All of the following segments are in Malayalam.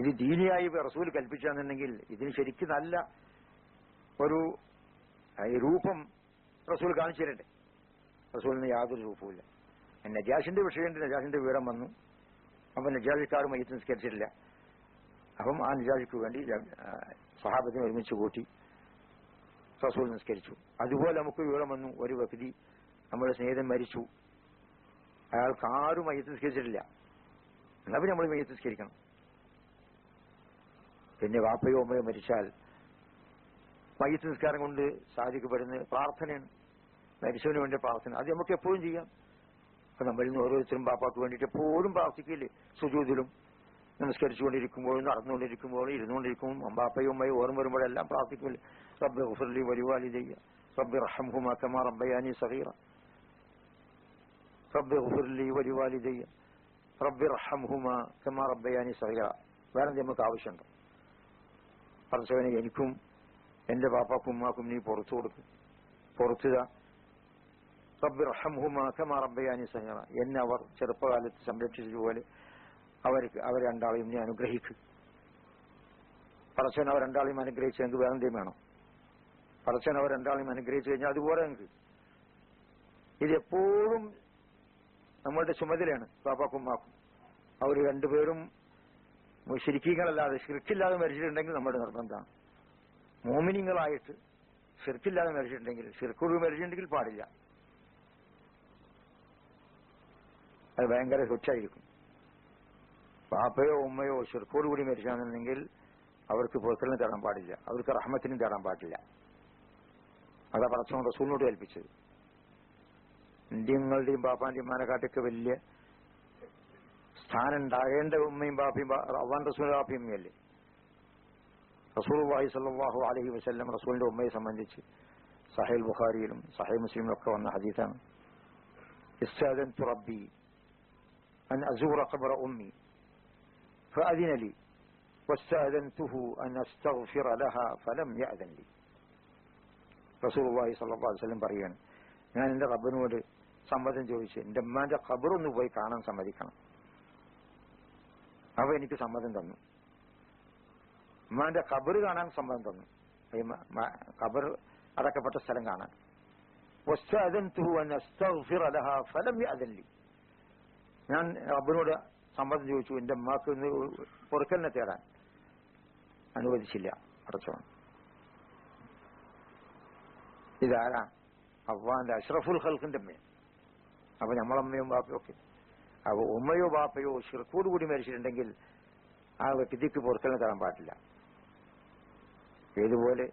ഇത് ദീനിയായി റസൂൽ കൽപ്പിച്ചാന്നുണ്ടെങ്കിൽ ഇതിന് ശരിക്കും നല്ല ഒരു രൂപം റസൂൽ കാണിച്ചു തരട്ടെ. റസൂലിന് യാതൊരു രൂപവുമില്ല. നജാഷിന്റെ വിഷയമുണ്ട്. നജാഷിന്റെ വിവരം വന്നു. അപ്പൊ നജാഷിക്കാർ മയ്യത്ത് നിസ്കരിച്ചിട്ടില്ല. അപ്പം ആ നജാഷിക്ക് വേണ്ടി സഹാബത്തിനെ ഒരുമിച്ച് കൂട്ടി റസൂൽ നിസ്കരിച്ചു. അതുപോലെ നമുക്ക് വിവരം വന്നു, ഒരു വ്യക്തി നമ്മുടെ സ്നേഹിതൻ മരിച്ചു, അയാൾക്ക് ആരും മയ്യത്ത് നിസ്കരിച്ചിട്ടില്ല, എന്നാ പിന്നെ നമ്മൾ മയ്യത്ത് നിസ്കരിക്കണം. പിന്നെ വാപ്പയോ ഉമ്മയോ മരിച്ചാൽ മയ്യത്ത് നിസ്കാരം കൊണ്ട് സാധിക്കപ്പെടുന്ന പ്രാർത്ഥനയാണ്, മരിച്ചവന് വേണ്ടി പ്രാർത്ഥന. അത് നമുക്ക് എപ്പോഴും ചെയ്യാം. അപ്പൊ നമ്മളിൽ നിന്ന് ഓരോരുത്തരും ബാപ്പാക്ക് വേണ്ടിയിട്ട് എപ്പോഴും പ്രാർത്ഥിക്കില്ലേ? സുജൂദിലും നമസ്കരിച്ചുകൊണ്ടിരിക്കുമ്പോഴും നടന്നുകൊണ്ടിരിക്കുമ്പോഴും ഇരുന്നുകൊണ്ടിരിക്കുമ്പോൾ ബാപ്പയും ഉമ്മയും ഓർമ്മ വരുമ്പോഴെല്ലാം പ്രാർത്ഥിക്കില്ലേ? റബ്ബി ഗുഫിർലി വലിവാലിദയ്യ റബ്ബി റഹ്മഹുമാ കമാ റബ്ബയാനി സഗീറ റബ്ബി ഗുഫിർലി വലിവാലിദയ്യ റബ്ബി റഹ്മഹുമാ കമാ റബ്ബയാനി സഗീറ. വേറെ നമുക്ക് ആവശ്യമുണ്ടോ? പടച്ചവനെ എനിക്കും എന്റെ ബാപ്പാക്കും ഉമ്മാക്കും നീ പുറത്തു കൊടുക്കും, പുറത്തുക. റബ്ബി റഹ്മഹുമാ കമാ റബ്ബയാനി സഗീറ. എന്നെ അവർ ചെറുപ്പകാലത്ത് സംരക്ഷിച്ചതുപോലെ അവർ രണ്ടാളെയും നീ അനുഗ്രഹിക്കും. പടച്ചവൻ അവർ രണ്ടാളെയും അനുഗ്രഹിച്ചെങ്കിൽ വേറെ എന്തെങ്കിലും വേണം? പടച്ചവൻ അവർ രണ്ടാളെയും അനുഗ്രഹിച്ചു കഴിഞ്ഞാൽ അതുപോലെ നിങ്ങൾക്ക് ഇതെപ്പോഴും നമ്മളുടെ ചുമതലയാണ്. ബാപ്പാക്കും ഉമ്മാക്കും അവർ രണ്ടുപേരും ശിർക്കീങ്ങളല്ലാതെ ഷിർക്കില്ലാതെ മരിച്ചിട്ടുണ്ടെങ്കിൽ നമ്മുടെ നിർബന്ധമാണ്. മോമിനിങ്ങളായിട്ട് ഷിർക്കില്ലാതെ മരിച്ചിട്ടുണ്ടെങ്കിൽ, ഷിർക്കോട് മരിച്ചിട്ടുണ്ടെങ്കിൽ പാടില്ല. അത് ഭയങ്കര ശിക്ഷയായിരിക്കും. ബാപ്പയോ ഉമ്മയോ ഷിർക്കോട് കൂടി മരിച്ചാണെന്നുണ്ടെങ്കിൽ അവർക്ക് പുറത്തിനും തേടാൻ പാടില്ല, അവർക്ക് റഹ്മത്തിനും തേടാൻ പാടില്ല. അതാ പടച്ചവൻ റസൂലിനോട് കൽപ്പിച്ചത്. നിങ്ങളുടെയും ബാപ്പാന്റെയും മാനക്കാട്ടൊക്കെ വലിയ സ്ഥാനം ഉണ്ടാകേണ്ട ഉമ്മയും ബാപ്പയും അള്ളാഹുവിന്റെ റസൂൽ ബാപ്പയും അല്ലേ? റസൂലുള്ളാഹി സ്വല്ലല്ലാഹു അലൈഹി വസല്ലം റസൂലിന്റെ ഉമ്മയെ സംബന്ധിച്ച് സഹീഹ് ബുഖാരിയിലും സഹീഹ് മുസ്ലിമിലും ഒക്കെ വന്ന ഹദീസാണ്. ഇസ്തഅദൻതു റബ്ബി അൻ അസൂറ ഖബ്റ ഉമ്മി ഫഅദിന ലി വസ്തഅദൻതുഹു അൻ അസ്തഗ്ഫിറ ലഹാ ഫലം യഅദൻ ലി. റസൂലുള്ളാഹി സ്വല്ലല്ലാഹു അലൈഹി വസല്ലം പറയാണ്, ഞാൻ എന്റെ റബ്ബിനോട് സമ്മതം ചോദിച്ചു എന്റെ ഉമ്മാന്റെ ഖബറൊന്ന് പോയി കാണാൻ സമ്മതിക്കണം. അവ എനിക്ക് സമ്മതം തന്നു. ഉമ്മാന്റെ ഖബർ കാണാൻ സമ്മതം തന്നു, ഖബർ അടക്കപ്പെട്ട സ്ഥലം കാണാൻ. വസ്തഅദൻതുഹു അൻ അസ്തഗ്ഫിറ ലഹാ ഫലം യഅദൻ ലി. ഞാൻ റബ്ബിനോട് സമ്മതം ചോദിച്ചു എന്റെ ഉമ്മാക്ക് ഒന്ന് പൊറുക്കലിനെ തേടാൻ, അനുവദിച്ചില്ല അടച്ചോണം. ഇതാരാ? അള്ളാന്റെ അഷ്റഫുൽ ഖൽഖിന്റെ അമ്മ. അപ്പൊ നമ്മളമ്മയും ബാപ്പയും ഒക്കെ, അപ്പൊ ഉമ്മയോ ബാപ്പയോ ഷിർക്കോട് കൂടി മരിച്ചിട്ടുണ്ടെങ്കിൽ ആ വ്യക്തിക്ക് പുറത്തിനെ തരാൻ പാടില്ല. ഏതുപോലെ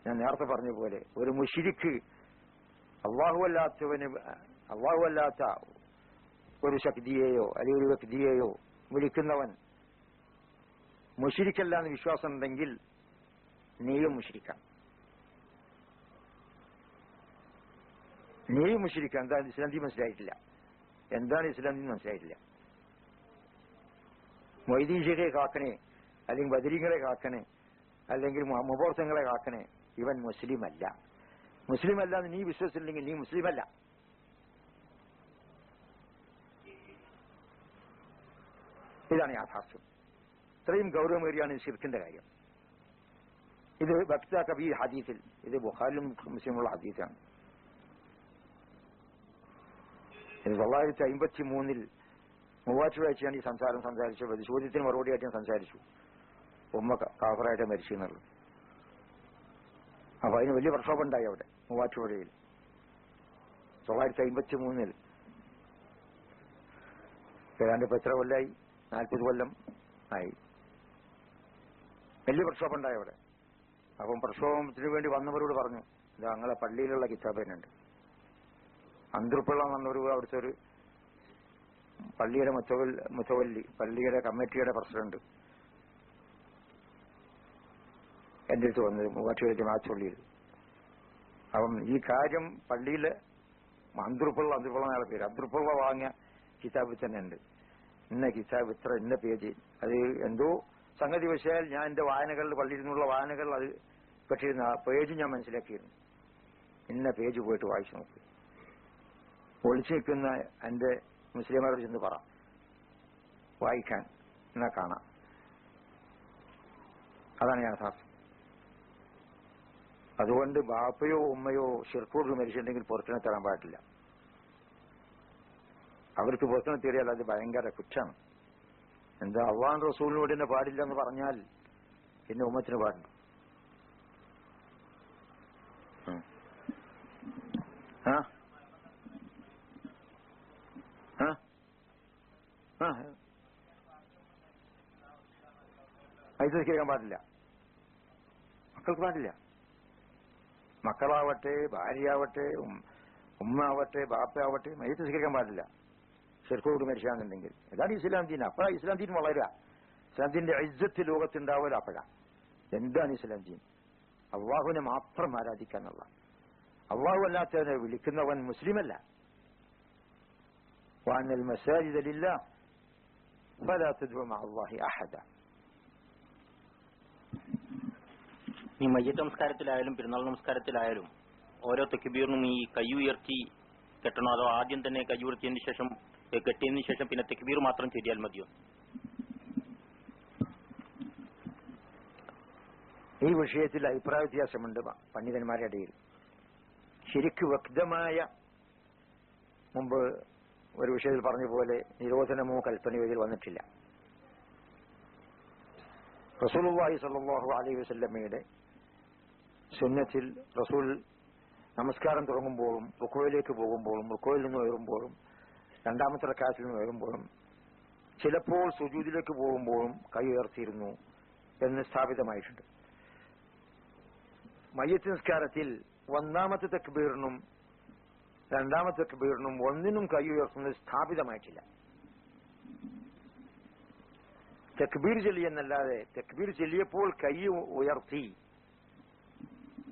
ഞാൻ നേരത്തെ പറഞ്ഞ പോലെ ഒരു മുശ്രിക്ക് അല്ലാത്ത ഒരു ശക്തിയെയോ അല്ലെങ്കിൽ ഒരു വ്യക്തിയെയോ വിളിക്കുന്നവൻ മുശ്രിക്കല്ല എന്ന് വിശ്വാസം ഉണ്ടെങ്കിൽ നീയും മുശ്രിക്കാം. നീയും മുശ്രിക്കാം. എന്താണ് ഇസ്ലാം ദീൻ മനസ്സിലായിട്ടില്ല. എന്താണ് ഇസ്ലാം ദീൻ മനസ്സിലായിട്ടില്ല. മൊയ്തീൻ ഷേഖെ കാക്കണേ, അല്ലെങ്കിൽ ബദരീങ്ങളെ കാക്കണേ, അല്ലെങ്കിൽ മുബോർസങ്ങളെ കാക്കണേ, ഇവൻ മുസ്ലിം അല്ല. മുസ്ലിം അല്ല എന്ന് നീ വിശ്വസിച്ചില്ലെങ്കിൽ നീ മുസ്ലിം അല്ല. ഇതാണ് യാഥാർത്ഥ്യം. ഇത്രയും ഗൗരവമേറിയാണ് ഷിർക്കിന്റെ കാര്യം. ഇത് വക്താക്കബി ഹദീസിൽ, ഇത് ബുഖാരിലും മുസ്ലിമുള്ള ഹദീസാണ്. 1953 മൂവാറ്റുപുഴയാണ് ഈ സംസാരിച്ചത്. ചോദ്യത്തിന് മറുപടിയായിട്ട് ഞാൻ സംസാരിച്ചു. ഉമ്മ കാഫറായിട്ട് മരിച്ചു എന്നുള്ളത്. അപ്പൊ അതിന് വലിയ പ്രക്ഷോഭം ഉണ്ടായി അവിടെ മൂവാറ്റുപുഴയിൽ 1953. ഏതാണ്ട് ഇപ്പൊ എത്ര കൊല്ലായി? 40 കൊല്ലം ആയി. വലിയ പ്രക്ഷോഭം ഉണ്ടായി അവിടെ. അപ്പം പ്രക്ഷോഭത്തിന് വേണ്ടി വന്നവരോട് പറഞ്ഞു, ഇതാ ഞങ്ങളെ പള്ളിയിലുള്ള കിതാബ് തന്നെയുണ്ട്. അന്തൃപ്പിള്ള വന്നൊരു അവിടുത്തെ ഒരു പള്ളിയുടെ മുത്തവല്ലി, പള്ളിയുടെ കമ്മിറ്റിയുടെ പ്രസിഡന്റ് എന്റെ അടുത്ത് വന്നത് മൂവാറ്റുപുഴ ജമാഅത്ത് പള്ളിയിൽ. അപ്പം ഈ കാര്യം പള്ളിയിലെ അന്തൃപ്പിള്ള അയാളെ പേര് അന്തൃപ്പിള്ള വാങ്ങിയ കിതാബിൽ തന്നെ ഉണ്ട്. ഇന്ന കിതാബ് ഇത്ര ഇന്ന പേജ്. അത് എന്തോ സംഗതി വശാൽ ഞാൻ എന്റെ വായനകളിൽ പള്ളിയിൽ നിന്നുള്ള വായനകൾ അത് പെട്ടിരുന്ന ആ പേജ് ഞാൻ മനസ്സിലാക്കിയിരുന്നു. ഇന്ന പേജ് പോയിട്ട് വായിച്ചു നോക്കി. ഒളിച്ചു നിൽക്കുന്ന എന്റെ മുസ്ലിമാരോട് ചെന്ന് പറ വായിക്കാൻ, എന്നാ കാണാം. അതാണ് യാഥാർത്ഥ്യം. അതുകൊണ്ട് ബാപ്പയോ ഉമ്മയോ ഷിർക്കോട് മരിച്ചിട്ടുണ്ടെങ്കിൽ പുറത്തിനെ തരാൻ പാടില്ല. അവർക്ക് പുറത്തിനെ തേടിയാൽ അത് ഭയങ്കര കുറ്റമാണ്. എന്താ അള്ളാഹു റസൂലിനോട് തന്നെ പാടില്ല എന്ന് പറഞ്ഞാൽ പിന്നെ ഉമ്മത്തിന് പാടില്ല. അത് കേൾക്കാൻ പാടില്ല. മക്കൾക്ക് പാടില്ല. മക്കളാവട്ടെ, ഭാര്യയാവട്ടെ, ഉമ്മ ആവട്ടെ, ബാപ്പയാവട്ടെ, മയ്യത്ത് സ്വീകരിക്കാൻ പാടില്ല ഷിർക്കോട് മരിച്ചാന്നുണ്ടെങ്കിൽ. അതാണ് ഇസ്ലാം ദീൻ. അപ്പോഴാണ് ഇസ്ലാം ദീൻ വളരുക. ഇസ്ലാം ദീന്റെ ഇജ്ജത്ത് ലോകത്തുണ്ടാവില്ല. അപ്പോഴാണ് എന്താണ് ഇസ്ലാം ദീൻ? അള്ളാഹുവിനെ മാത്രം ആരാധിക്കാന്നുള്ള. അള്ളാഹു അല്ലാത്തവനെ വിളിക്കുന്നവൻ മുസ്ലിമല്ല. വഅന്നൽ മസാജിദ ലില്ലാഹ് ഫലാ തദ്ഉ മഅ അല്ലാഹി അഹദ. ഈ മയ്യത്ത് നമസ്കാരത്തിലായാലും പെരുന്നാൾ നമസ്കാരത്തിലായാലും ഓരോ തക്ബീറിനും ഈ കൈ ഉയർത്തി കെട്ടണോ, അതോ ആദ്യം തന്നെ കൈ ഉയർത്തിയതിന് ശേഷം കെട്ടിയതിന് ശേഷം പിന്നെ തക്ബീർ മാത്രം ചൊല്ലിയാൽ മതിയോ? ഈ വിഷയത്തിൽ അഭിപ്രായ വ്യത്യാസമുണ്ട് പണ്ഡിതന്മാരുടെ ഇടയിൽ. ശരിക്ക് വ്യക്തമായ മുമ്പ് ഒരു വിഷയത്തിൽ പറഞ്ഞ പോലെ നിരോധനമോ കൽപ്പനയോ ഇതിൽ വന്നിട്ടില്ല. റസൂലുള്ളാഹി സ്വല്ലല്ലാഹു അലൈഹി വസല്ലമയുടെ സുന്നത്തിൽ റസൂൽ നമസ്കാരം തുടങ്ങുമ്പോഴും റുക്വയിലേക്ക് പോകുമ്പോഴും റുക്വയിൽ നിന്ന് ഉയരുമ്പോഴും രണ്ടാമത്തെ റക്അത്തിൽ നിന്ന് ഉയരുമ്പോഴും ചിലപ്പോൾ സുജൂദിലേക്ക് പോകുമ്പോഴും കൈ ഉയർത്തിയിരുന്നു എന്ന് സ്ഥാപിതമായിട്ടുണ്ട്. മയ്യത്ത് നിസ്കാരത്തിൽ ഒന്നാമത്തെ തക്ബീറിനും രണ്ടാമത്തെ തക്ബീറിനും ഒന്നിനും കൈ ഉയർത്തുന്നത് സ്ഥാപിതമായിട്ടില്ല. തക്ബീർ ചൊല്ലി എന്നല്ലാതെ തക്ബീർ ചൊല്ലിയപ്പോൾ കൈ ഉയർത്തി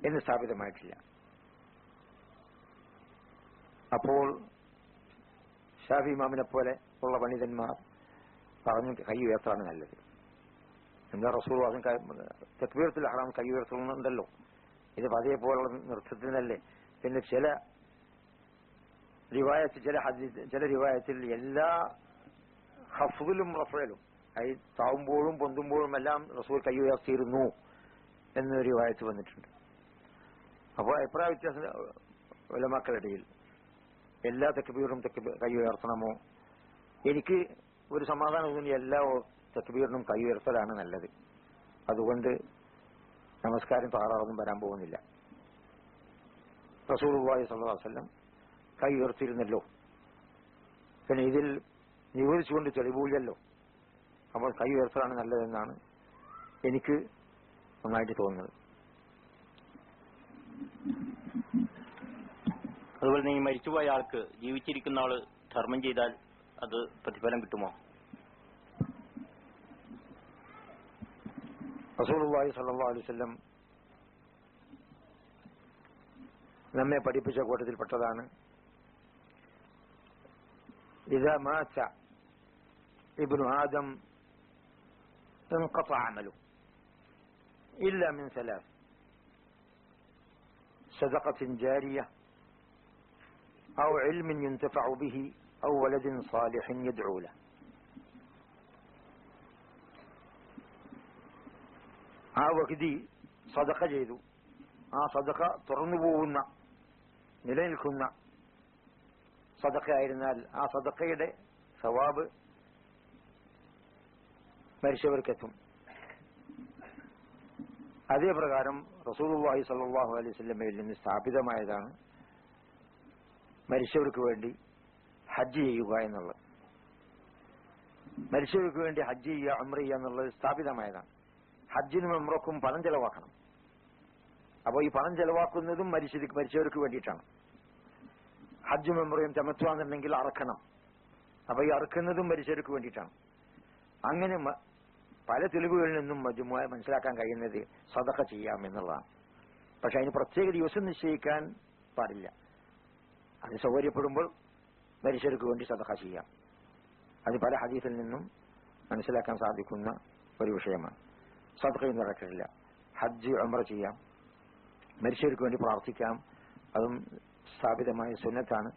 എന്ന് സ്ഥാപിതമായിട്ടില്ല. അപ്പോൾ ഷാഫി ഇമാമിനെ പോലെ ഉള്ള പണ്ഡിതന്മാർ പറഞ്ഞു കൈ ഉയർത്താണ് നല്ലത്. എന്താ റസൂൽ തക്ബീറത്തുൽ ഇഹ്റാം കൈ ഉയർത്തുന്നുണ്ടല്ലോ, ഇത് അതേപോലുള്ള നൃത്തത്തിനല്ലേ. പിന്നെ ചില റിവായത്തിൽ എല്ലാ ഹഫ്ദിലും റഫയിലും താവുമ്പോഴും പൊന്തുമ്പോഴും എല്ലാം റസൂൽ കൈ ഉയർത്തിയിരുന്നു എന്നൊരു റിവായത്ത് വന്നിട്ടുണ്ട്. അപ്പോൾ അഭിപ്രായ വ്യത്യാസം ഉലമാക്കളിടയിൽ എല്ലാ തക്ബീറിനും കൈ ഉയർത്തണമോ? എനിക്ക് ഒരു സമാധാനം തോന്നി എല്ലാ തക്ബീറിനും കൈ ഉയർത്തലാണ് നല്ലത്. അതുകൊണ്ട് നമസ്കാരം താറാറൊന്നും വരാൻ പോകുന്നില്ല. റസൂലുള്ളാഹി സ്വല്ലല്ലാഹു അലൈഹി വസല്ലം കൈ ഉയർത്തിയിരുന്നല്ലോ, പിന്നെ ഇതിൽ നിവേദിച്ചുകൊണ്ട് തെളിവില്ലല്ലോ. അപ്പോൾ കൈ ഉയർത്തലാണ് നല്ലതെന്നാണ് എനിക്ക് നന്നായിട്ട് തോന്നുന്നത്. അതുപോലെ തന്നെ ഈ മരിച്ചുപോയ ആൾക്ക് ജീവിച്ചിരിക്കുന്ന ആള് ധർമ്മം ചെയ്താൽ അത് പ്രതിഫലം കിട്ടുമോ? റസൂലുള്ളാഹി സ്വല്ലല്ലാഹു അലൈഹി വസല്ലം നമ്മെ പഠിപ്പിച്ച കൂട്ടത്തിൽപ്പെട്ടതാണ് ഇദാ മാത ഇബ്നു ആദം انقطع عمله إلا من ثلاث: صدقة جارية أو علم ينتفع به أو ولد صالح يدعو له. ആ വ്യക്തി സദഖ ചെയ്തു, ആ സദഖ തുറന്നു പോകുന്ന നിലനിൽക്കുന്ന സദഖയായിരുന്നാൽ ആ സദഖയുടെ സവാബ് മരിച്ചവർക്കെത്തും. അതേ പ്രകാരം റസൂലുള്ളാഹി സ്വല്ലല്ലാഹു അലൈഹി വസല്ലമയിൽ നിന്ന് സ്ഥാപിതമായതാണ് മരിച്ചവർക്ക് വേണ്ടി ഹജ്ജ് ചെയ്യുക എന്നുള്ളത്. മരിച്ചവർക്ക് വേണ്ടി ഹജ്ജ് ചെയ്യുക, ഉംറ ചെയ്യുക എന്നുള്ളത് സ്ഥാപിതമായതാണ്. ഹജ്ജിനും ഉംറക്കും പണം ചെലവാക്കണം. അപ്പോൾ ഈ പണം ചെലവാക്കുന്നതും മരിച്ചവർക്ക് വേണ്ടിയിട്ടാണ്. ഹജ്ജും ഉംറയും തമത്വാന്നുണ്ടെങ്കിൽ അറക്കണം. അപ്പോൾ ഈ അറക്കുന്നതും മരിച്ചവർക്ക് വേണ്ടിയിട്ടാണ്. അങ്ങനെ പല തെളിവുകളിൽ നിന്നും മനസ്സിലാക്കാൻ കഴിയുന്നത് സദഖ ചെയ്യാം എന്നുള്ളതാണ്. പക്ഷെ അതിന് പ്രത്യേക ദിവസം നിശ്ചയിക്കാൻ പാടില്ല. അത് സൗകര്യപ്പെടുമ്പോൾ മരിച്ചവർക്ക് വേണ്ടി സദഖ ചെയ്യാം. അത് പല ഹദീസിൽ നിന്നും മനസ്സിലാക്കാൻ സാധിക്കുന്ന ഒരു വിഷയമാണ്. സദഖയും നടക്കില്ല. ഹജ്ജ് ഉംറ ചെയ്യാം, മരിച്ചവർക്ക് വേണ്ടി പ്രാർത്ഥിക്കാം, അതും സ്ഥാപിതമായ സുന്നത്താണ്.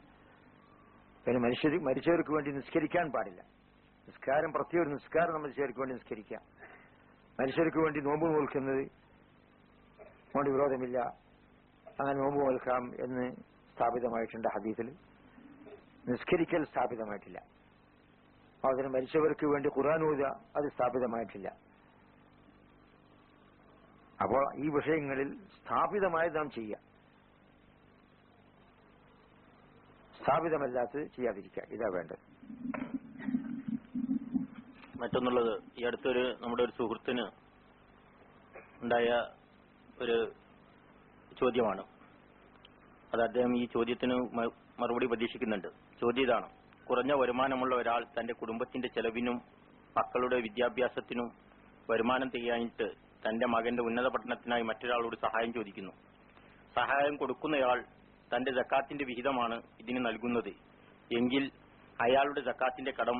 പിന്നെ മരിച്ചവർക്ക് വേണ്ടി നിസ്കരിക്കാൻ പാടില്ല. നിസ്കാരം പ്രത്യേക നിസ്കാരം നമ്മൾ മരിച്ചവർക്ക് വേണ്ടി നിസ്കരിക്കാം. മനുഷ്യർക്ക് വേണ്ടി നോമ്പ് നോൽക്കുന്നത് കൊണ്ട് വിരോധമില്ല, അങ്ങനെ നോമ്പ് നോൽക്കാം എന്ന് സ്ഥാപിതമായിട്ടുണ്ട് ഹദീസിൽ. നിസ്കരിക്കൽ സ്ഥാപിതമായിട്ടില്ല. അതിന് മരിച്ചവർക്ക് വേണ്ടി ഖുർആൻ ഓതുക അത് സ്ഥാപിതമായിട്ടില്ല. അപ്പോൾ ഈ വിഷയങ്ങളിൽ സ്ഥാപിതമായത് നാം ചെയ്യുക, സ്ഥാപിതമല്ലാത്തത് ചെയ്യാതിരിക്കുക, ഇതാ വേണ്ടത്. മറ്റൊന്നുള്ളത്, ഈ അടുത്തൊരു നമ്മുടെ ഒരു സുഹൃത്തിന് ഉണ്ടായ ഒരു ചോദ്യമാണ്. അത് അദ്ദേഹം ഈ ചോദ്യത്തിന് മറുപടി പ്രതീക്ഷിക്കുന്നുണ്ട്. ചോദ്യം ഇതാണ്: കുറഞ്ഞ വരുമാനമുള്ള ഒരാൾ തന്റെ കുടുംബത്തിന്റെ ചെലവിനും മക്കളുടെ വിദ്യാഭ്യാസത്തിനും വരുമാനം തികയായിട്ട് തന്റെ മകന്റെ ഉന്നത പഠനത്തിനായി മറ്റൊരാളോട് സഹായം ചോദിക്കുന്നു. സഹായം കൊടുക്കുന്നയാൾ തന്റെ സക്കാത്തിന്റെ വിഹിതമാണ് ഇതിന് നൽകുന്നത് എങ്കിൽ അയാളുടെ സക്കാത്തിന്റെ കടം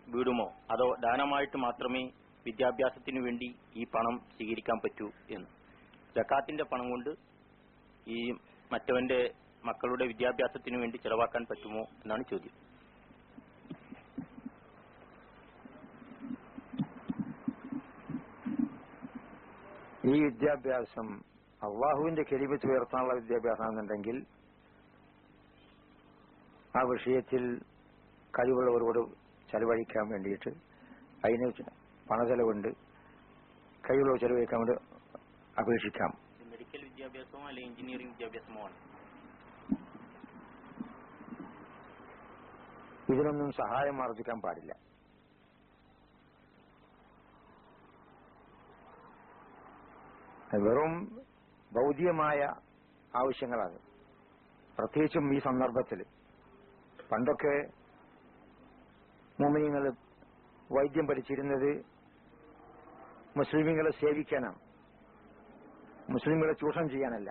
വീടുമോ, അതോ ദാനമായിട്ട് മാത്രമേ വിദ്യാഭ്യാസത്തിനു വേണ്ടി ഈ പണം സ്വീകരിക്കാൻ പറ്റൂ എന്ന്. സക്കാത്തിന്റെ പണം കൊണ്ട് ഈ മറ്റവന്റെ മക്കളുടെ വിദ്യാഭ്യാസത്തിനു വേണ്ടി ചെലവാക്കാൻ പറ്റുമോ എന്നാണ് ചോദ്യം. ഈ വിദ്യാഭ്യാസം അള്ളാഹുവിന്റെ കലിമത്ത് ഉയർത്താനുള്ള വിദ്യാഭ്യാസമാണെന്നുണ്ടെങ്കിൽ ആ വിഷയത്തിൽ കഴിവുള്ളവരോട് ചെലവഴിക്കാൻ വേണ്ടിയിട്ട് അതിന് പണചെലവുണ്ട്, കഴിവുള്ളവർ ചെലവഴിക്കാൻ വേണ്ടി അപേക്ഷിക്കാം. മെഡിക്കൽ വിദ്യാഭ്യാസമോ അല്ലെങ്കിൽ എഞ്ചിനീയറിംഗ് വിദ്യാഭ്യാസമോ ആണ്. ഇതിനൊന്നും സഹായം ആർജിക്കാൻ പാടില്ല. വെറും ഭൗതികമായ ആവശ്യങ്ങളാണ്. പ്രത്യേകിച്ചും ഈ സന്ദർഭത്തിൽ പണ്ടൊക്കെ മുഅ്മിനീങ്ങൾ വൈദ്യം പഠിച്ചിരുന്നത് മുസ്ലിമീങ്ങളെ സേവിക്കാനാണ്, മുസ്ലിമുകളെ ചൂഷണം ചെയ്യാനല്ല.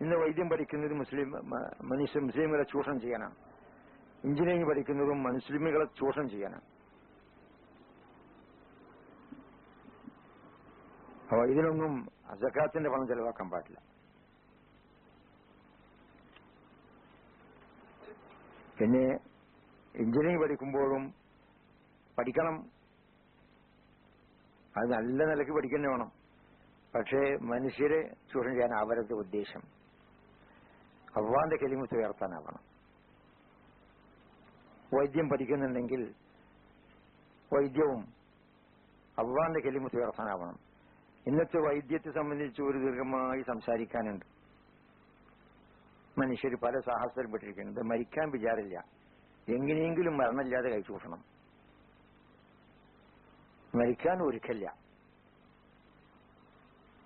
ഇന്ന് വൈദ്യം പഠിക്കുന്നത് മുസ്ലിമുകളെ ചൂഷണം ചെയ്യാനാണ്. എഞ്ചിനീയറിംഗ് പഠിക്കുന്നതും മുസ്ലിമുകളെ ചൂഷണം ചെയ്യാനാണ്. അപ്പോൾ ഇതിനൊന്നും സക്കാത്തിന്റെ പണം ചെലവാക്കാൻ പാടില്ല. പിന്നെ എഞ്ചിനീയറിംഗ് പഠിക്കുമ്പോഴും പഠിക്കണം, അത് നല്ല നിലയ്ക്ക് പഠിക്കുന്നേ വേണം. പക്ഷേ മനുഷ്യരെ ചൂഷണം ചെയ്യാൻ അവരുടെ ഉദ്ദേശം അള്ളാന്റെ കലിമത്ത് ഉയർത്താനാവണം. വൈദ്യം പഠിക്കുന്നുണ്ടെങ്കിൽ വൈദ്യവും അള്ളാന്റെ കലിമത്ത് ഉയർത്താനാവണം. ഇന്നത്തെ വൈദ്യത്തെ സംബന്ധിച്ച് ഒരു ദീർഘമായി സംസാരിക്കാനുണ്ട്. മനുഷ്യർ പല സാഹസത്തിൽപ്പെട്ടിരിക്കുന്നത്. മരിക്കാൻ വിചാരില്ല, എങ്ങനെയെങ്കിലും മരണമില്ലാതെ കഴിച്ചൂട്ടണം. മരിക്കാൻ ഒരുക്കല്ല,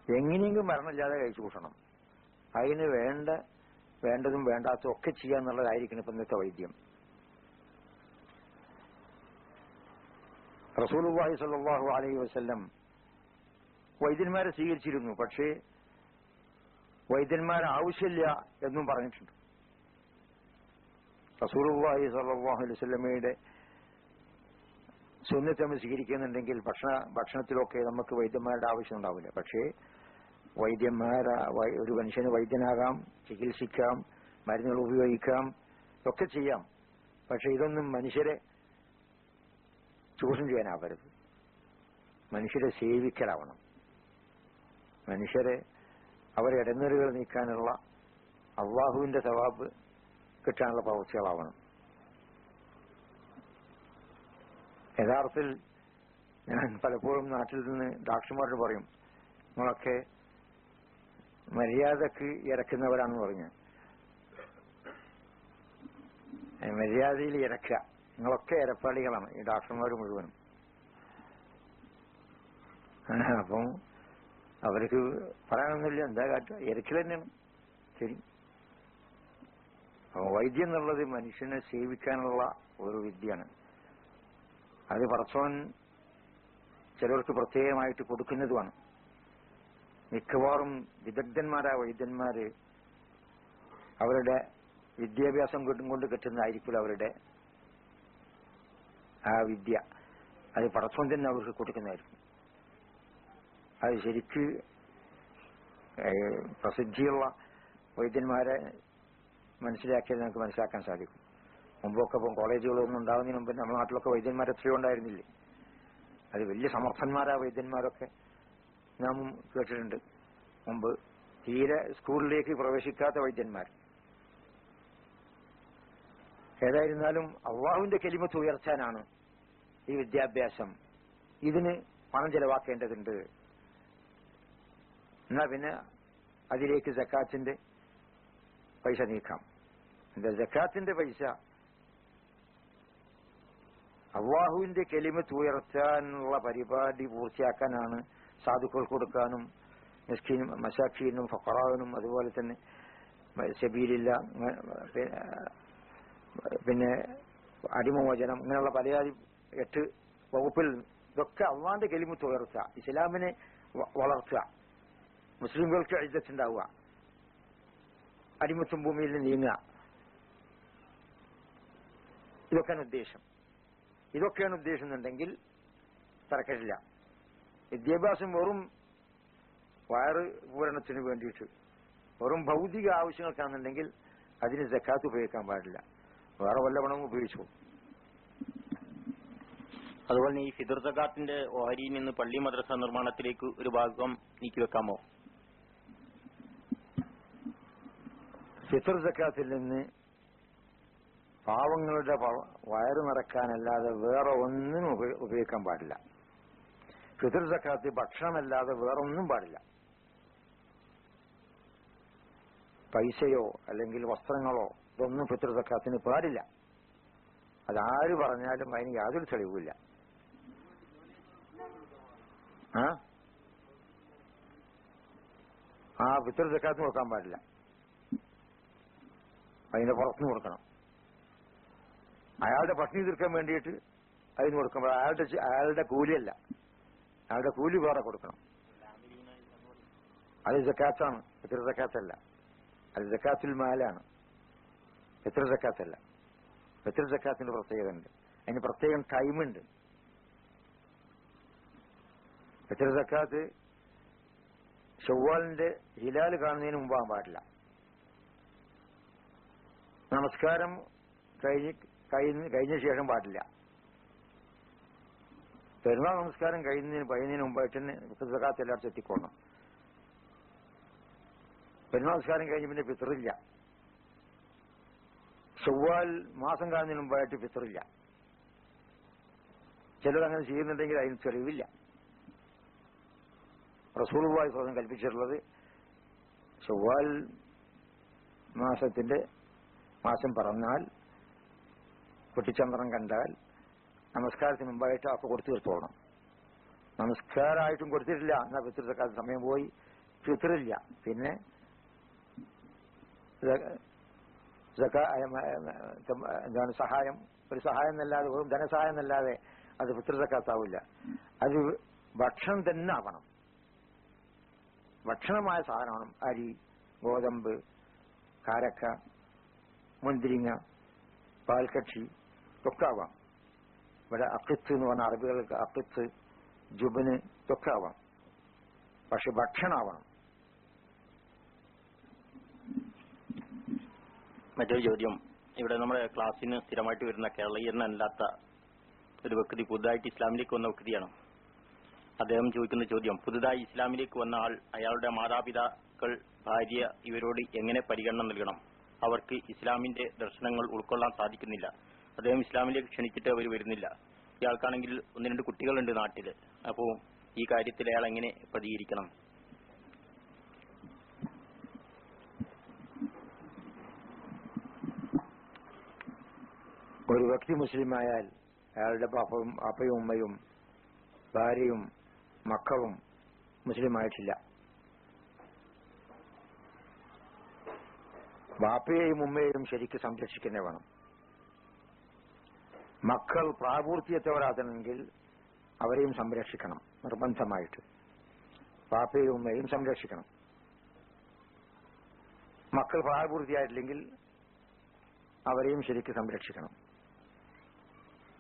എങ്ങനെയെങ്കിലും മരണമില്ലാതെ കഴിച്ചൂട്ടണം. അതിന് വേണ്ടതും വേണ്ടാത്തതും ഒക്കെ ചെയ്യാന്നുള്ളതായിരിക്കണം ഇപ്പം ഇന്നത്തെ വൈദ്യം. റസൂലുള്ളാഹി സ്വല്ലല്ലാഹു അലൈഹി വസല്ലം വൈദ്യന്മാരെ സ്വീകരിച്ചിരുന്നു, പക്ഷേ വൈദ്യന്മാരെ ആവശ്യമില്ല എന്നും പറഞ്ഞിട്ടുണ്ട്. റസൂലുള്ളാഹി സ്വല്ലല്ലാഹു അലൈഹി വസല്ലമയുടെ സുന്നത്ത് നമ്മൾ സ്വീകരിക്കുന്നുണ്ടെങ്കിൽ ഭക്ഷണത്തിലൊക്കെ നമുക്ക് വൈദ്യന്മാരുടെ ആവശ്യം ഉണ്ടാവില്ല. പക്ഷേ ഒരു മനുഷ്യന് വൈദ്യനാകാം, ചികിത്സിക്കാം, മരുന്നുകൾ ഉപയോഗിക്കാം, ഒക്കെ ചെയ്യാം. പക്ഷെ ഇതൊന്നും മനുഷ്യരെ ചൂഷണം ചെയ്യാനാവരുത്. മനുഷ്യരെ സേവിക്കലാവണം. മനുഷ്യരെ അവരെ ഇടങ്ങേറുകൾ നീക്കാനുള്ള അള്ളാഹുവിന്റെ സവാബ് കിട്ടാനുള്ള പ്രവൃത്തികളാവണം. യഥാർത്ഥത്തിൽ ഞാൻ പലപ്പോഴും നാട്ടിൽ നിന്ന് ഡോക്ടർമാരോട് പറയും, നിങ്ങളൊക്കെ മര്യാദക്ക് ഇറക്കുന്നവരാണെന്ന് പറഞ്ഞ്. മര്യാദയിൽ ഇറക്കുക, നിങ്ങളൊക്കെ ഇരപ്പാളികളാണ്, ഈ ഡോക്ടർമാർ മുഴുവനും. അപ്പം അവർക്ക് പറയാനൊന്നുമില്ല, എന്താ കാട്ടുക, ഇരക്കൽ തന്നെയാണ് ശരി. അപ്പോൾ വൈദ്യം എന്നുള്ളത് മനുഷ്യനെ സേവിക്കാനുള്ള ഒരു വിദ്യയാണ്. അത് പടച്ചോൻ ചിലർക്ക് പ്രത്യേകമായിട്ട് കൊടുക്കുന്നതുമാണ്. മിക്കവാറും വിദഗ്ധന്മാരായ വൈദ്യന്മാര് അവരുടെ വിദ്യാഭ്യാസം കൊണ്ട് കിട്ടുന്നതായിരിക്കില്ല അവരുടെ ആ വിദ്യ. അത് പടച്ചോൻ തന്നെ അവർക്ക് കൊടുക്കുന്നതായിരിക്കും. അത് ശരിക്ക് പ്രസിദ്ധിയുള്ള വൈദ്യന്മാരെ മനസ്സിലാക്കിയാൽ നമുക്ക് മനസ്സിലാക്കാൻ സാധിക്കും. മുമ്പൊക്കെ ഇപ്പം കോളേജുകളൊന്നും ഉണ്ടാകുന്നതിന് മുമ്പ് നമ്മുടെ നാട്ടിലൊക്കെ വൈദ്യന്മാർ എത്രയോ ഉണ്ടായിരുന്നില്ലേ. അത് വലിയ സമർത്ഥന്മാരായ വൈദ്യന്മാരൊക്കെ നാം കേട്ടിട്ടുണ്ട് മുമ്പ്. തീരെ സ്കൂളിലേക്ക് പ്രവേശിക്കാത്ത വൈദ്യന്മാർ. ഏതായിരുന്നാലും അള്ളാഹുവിന്റെ കലിമത്ത് ഉയർത്താനാണ് ഈ വിദ്യാഭ്യാസം. ഇതിന് പണം ചെലവാക്കേണ്ടതുണ്ട്. എന്നാ പിന്നെ അതിലേക്ക് സക്കാത്തിന്റെ പൈസ നീക്കാം. എന്താ സക്കാത്തിന്റെ പൈസ അള്ളാഹുവിന്റെ കലിമത്ത് ഉയർത്താനുള്ള പരിപാടി പൂർത്തിയാക്കാനാണ്. സാധുക്കൾക്ക് കൊടുക്കാനും മിസ്കീനും മസാഖീനും ഫഖറാവിനും അതുപോലെ തന്നെ സബീലില്ല, പിന്നെ അടിമോചനം, ഇങ്ങനെയുള്ള പല 8 വകുപ്പിൽ ഇതൊക്കെ അള്ളാന്റെ കലിമത്ത് ഉയർത്തുക, ഇസ്ലാമിനെ വളർത്തുക, മുസ്ലിംകൾക്ക് ഇജ്ജത്തുണ്ടാവുക, അടിമത്തും ഭൂമിയിൽ നീങ്ങുക. ഇതൊക്കെയാണ് ഉദ്ദേശിക്കുന്നുണ്ടെങ്കിൽ തറക്കട്ടില്ല. വിദ്യാഭ്യാസം വെറും വയറ് പൂരണത്തിന് വേണ്ടിയിട്ട്, വെറും ഭൗതിക ആവശ്യങ്ങൾക്കാണെന്നുണ്ടെങ്കിൽ അതിന് സക്കാത്ത് ഉപയോഗിക്കാൻ പാടില്ല. വേറെ വല്ല പണവും ഉപയോഗിച്ചു. അതുപോലെ ഈ ഫിത്ർ സക്കാത്തിന്റെ ഓഹരിയിൽ നിന്ന് പള്ളി മദ്രസ നിർമ്മാണത്തിലേക്ക് ഒരു ഭാഗം നീക്കിവെക്കാമോ? ഫിത്ർ സക്കാത്തിൽ നിന്ന് പാവങ്ങളുടെ വയറ് നിറക്കാനല്ലാതെ വേറെ ഒന്നിനും ഉപയോഗിക്കാൻ പാടില്ല. ഫിത്ർ സക്കാത്ത് ഭക്ഷണമല്ലാതെ വേറെ ഒന്നും പാടില്ല. പൈസയോ അല്ലെങ്കിൽ വസ്ത്രങ്ങളോ ഇതൊന്നും ഫിത്ർ സക്കാത്തിന് പാടില്ല. അതാര് പറഞ്ഞാലും അതിന് യാതൊരു തെളിവുമില്ല. ഫിത്ർ സക്കാത്തിന് കൊടുക്കാൻ പാടില്ല. അതിന്റെ പുറത്തുനിന്ന് കൊടുക്കണം. അയാളുടെ പട്ടിണി തീർക്കാൻ വേണ്ടിയിട്ട് അതിന് കൊടുക്കുമ്പോൾ അയാളുടെ കൂലിയല്ല, അയാളുടെ കൂലി വേറെ കൊടുക്കണം. അത് സക്കാത്താണ്, ഫിത്ർ സക്കാത്തല്ല. അത് സക്കാത്തുൽ മാലാണ്, ഫിത്ർ സക്കാത്തല്ല. ഫിത്ർ സക്കാത്തിന്റെ പ്രത്യേകത ഉണ്ട്, അതിന് പ്രത്യേകം ടൈമുണ്ട്. ഫിത്ർ സക്കാത്ത് ശവ്വാലിന്റെ ഹിലാല് കാണുന്നതിന് മുമ്പാകാൻ പാടില്ല. നമസ്കാരം കഴിഞ്ഞ ശേഷം പാടില്ല. പെരുന്നാൾ നമസ്കാരം കഴിയുന്നതിന് മുമ്പായിട്ട് തന്നെ ഫിത്ർ സക്കാത്ത് എല്ലായിടത്തും എത്തിക്കോണം. പെരുന്നാൾ നമസ്കാരം കഴിഞ്ഞ് പിന്നെ ഫിത്റില്ല. ശവ്വാൽ മാസം കാണുന്നതിന് മുമ്പായിട്ട് ഫിത്റില്ല. ചിലരങ്ങനെ ചെയ്യുന്നുണ്ടെങ്കിൽ അതിന് തെളിവില്ല. റസൂലുള്ളാഹി സ്വല്ലല്ലാഹു അലൈഹി വസല്ലം കൽപ്പിച്ചിട്ടുള്ളത് ശവ്വാൽ മാസം പറഞ്ഞാൽ പൊട്ടിച്ചന്ദ്രൻ കണ്ടാൽ നമസ്കാരത്തിന് മുമ്പായിട്ട് അപ്പൊ കൊടുത്തു തീർത്തോണം. നമസ്കാരമായിട്ടും കൊടുത്തിട്ടില്ല എന്നാ ഫിത്ർ സക്കാത്ത് സമയം പോയി, ഫിത്റില്ല. പിന്നെ എന്താണ് സഹായം, ഒരു സഹായം എന്നല്ലാതെ വെറും ധനസഹായം എന്നല്ലാതെ അത് ഫിത്ർ സക്കാത്താവില്ല. അത് ഭക്ഷണം തന്നെ ആവണം, ഭക്ഷണമായ സാധനമാണ്. അരി, ഗോതമ്പ്, കാരക്ക, മുന്തിരിങ്ങ, പാൽക്കക്ഷി ഒക്കെ ആവാം. ഇവിടെ അക്കിത്ത് എന്ന് പറഞ്ഞ അറബികൾക്ക് അക്കിത്ത്, ജുബന് ഇതൊക്കെ ആവാം. പക്ഷെ ഭക്ഷണമാവണം. മറ്റൊരു ചോദ്യം, ഇവിടെ നമ്മുടെ ക്ലാസ്സിന് സ്ഥിരമായിട്ട് വരുന്ന കേരളീയനല്ലാത്ത ഒരു വ്യക്തി പുതുതായിട്ട് ഇസ്ലാമിലേക്ക് വന്ന വ്യക്തിയാണ്. അദ്ദേഹം ചോദിക്കുന്ന ചോദ്യം, പുതുതായി ഇസ്ലാമിലേക്ക് വന്ന ആൾ അയാളുടെ മാതാപിതാക്കൾ, ഭാര്യ ഇവരോട് എങ്ങനെ പരിഗണന നൽകണം? അവർക്ക് ഇസ്ലാമിന്റെ ദർശനങ്ങൾ ഉൾക്കൊള്ളാൻ സാധിക്കുന്നില്ല. അദ്ദേഹം ഇസ്ലാമിലേക്ക് ക്ഷണിച്ചിട്ട് അവർ വരുന്നില്ല. ഇയാൾക്കാണെങ്കിൽ 1-2 കുട്ടികളുണ്ട് നാട്ടില്. അപ്പോ ഈ കാര്യത്തിൽ അയാൾ എങ്ങനെ പ്രതികരിക്കണം? ഒരു വ്യക്തി മുസ്ലിമായാൽ അയാളുടെ അപ്പയും ഉമ്മയും ഭാര്യയും മക്കളും മുസ്ലിമായിട്ടില്ല. ബാപ്പയെയും ഉമ്മയെയും ശരിക്ക് സംരക്ഷിക്കുന്നേ വേണം. മക്കൾ പ്രായപൂർത്തിയെത്തവരാകണമെങ്കിൽ അവരെയും സംരക്ഷിക്കണം നിർബന്ധമായിട്ട്. ബാപ്പയെയും ഉമ്മയെയും സംരക്ഷിക്കണം. മക്കൾ പ്രായപൂർത്തിയായിട്ടില്ലെങ്കിൽ അവരെയും ശരിക്ക് സംരക്ഷിക്കണം.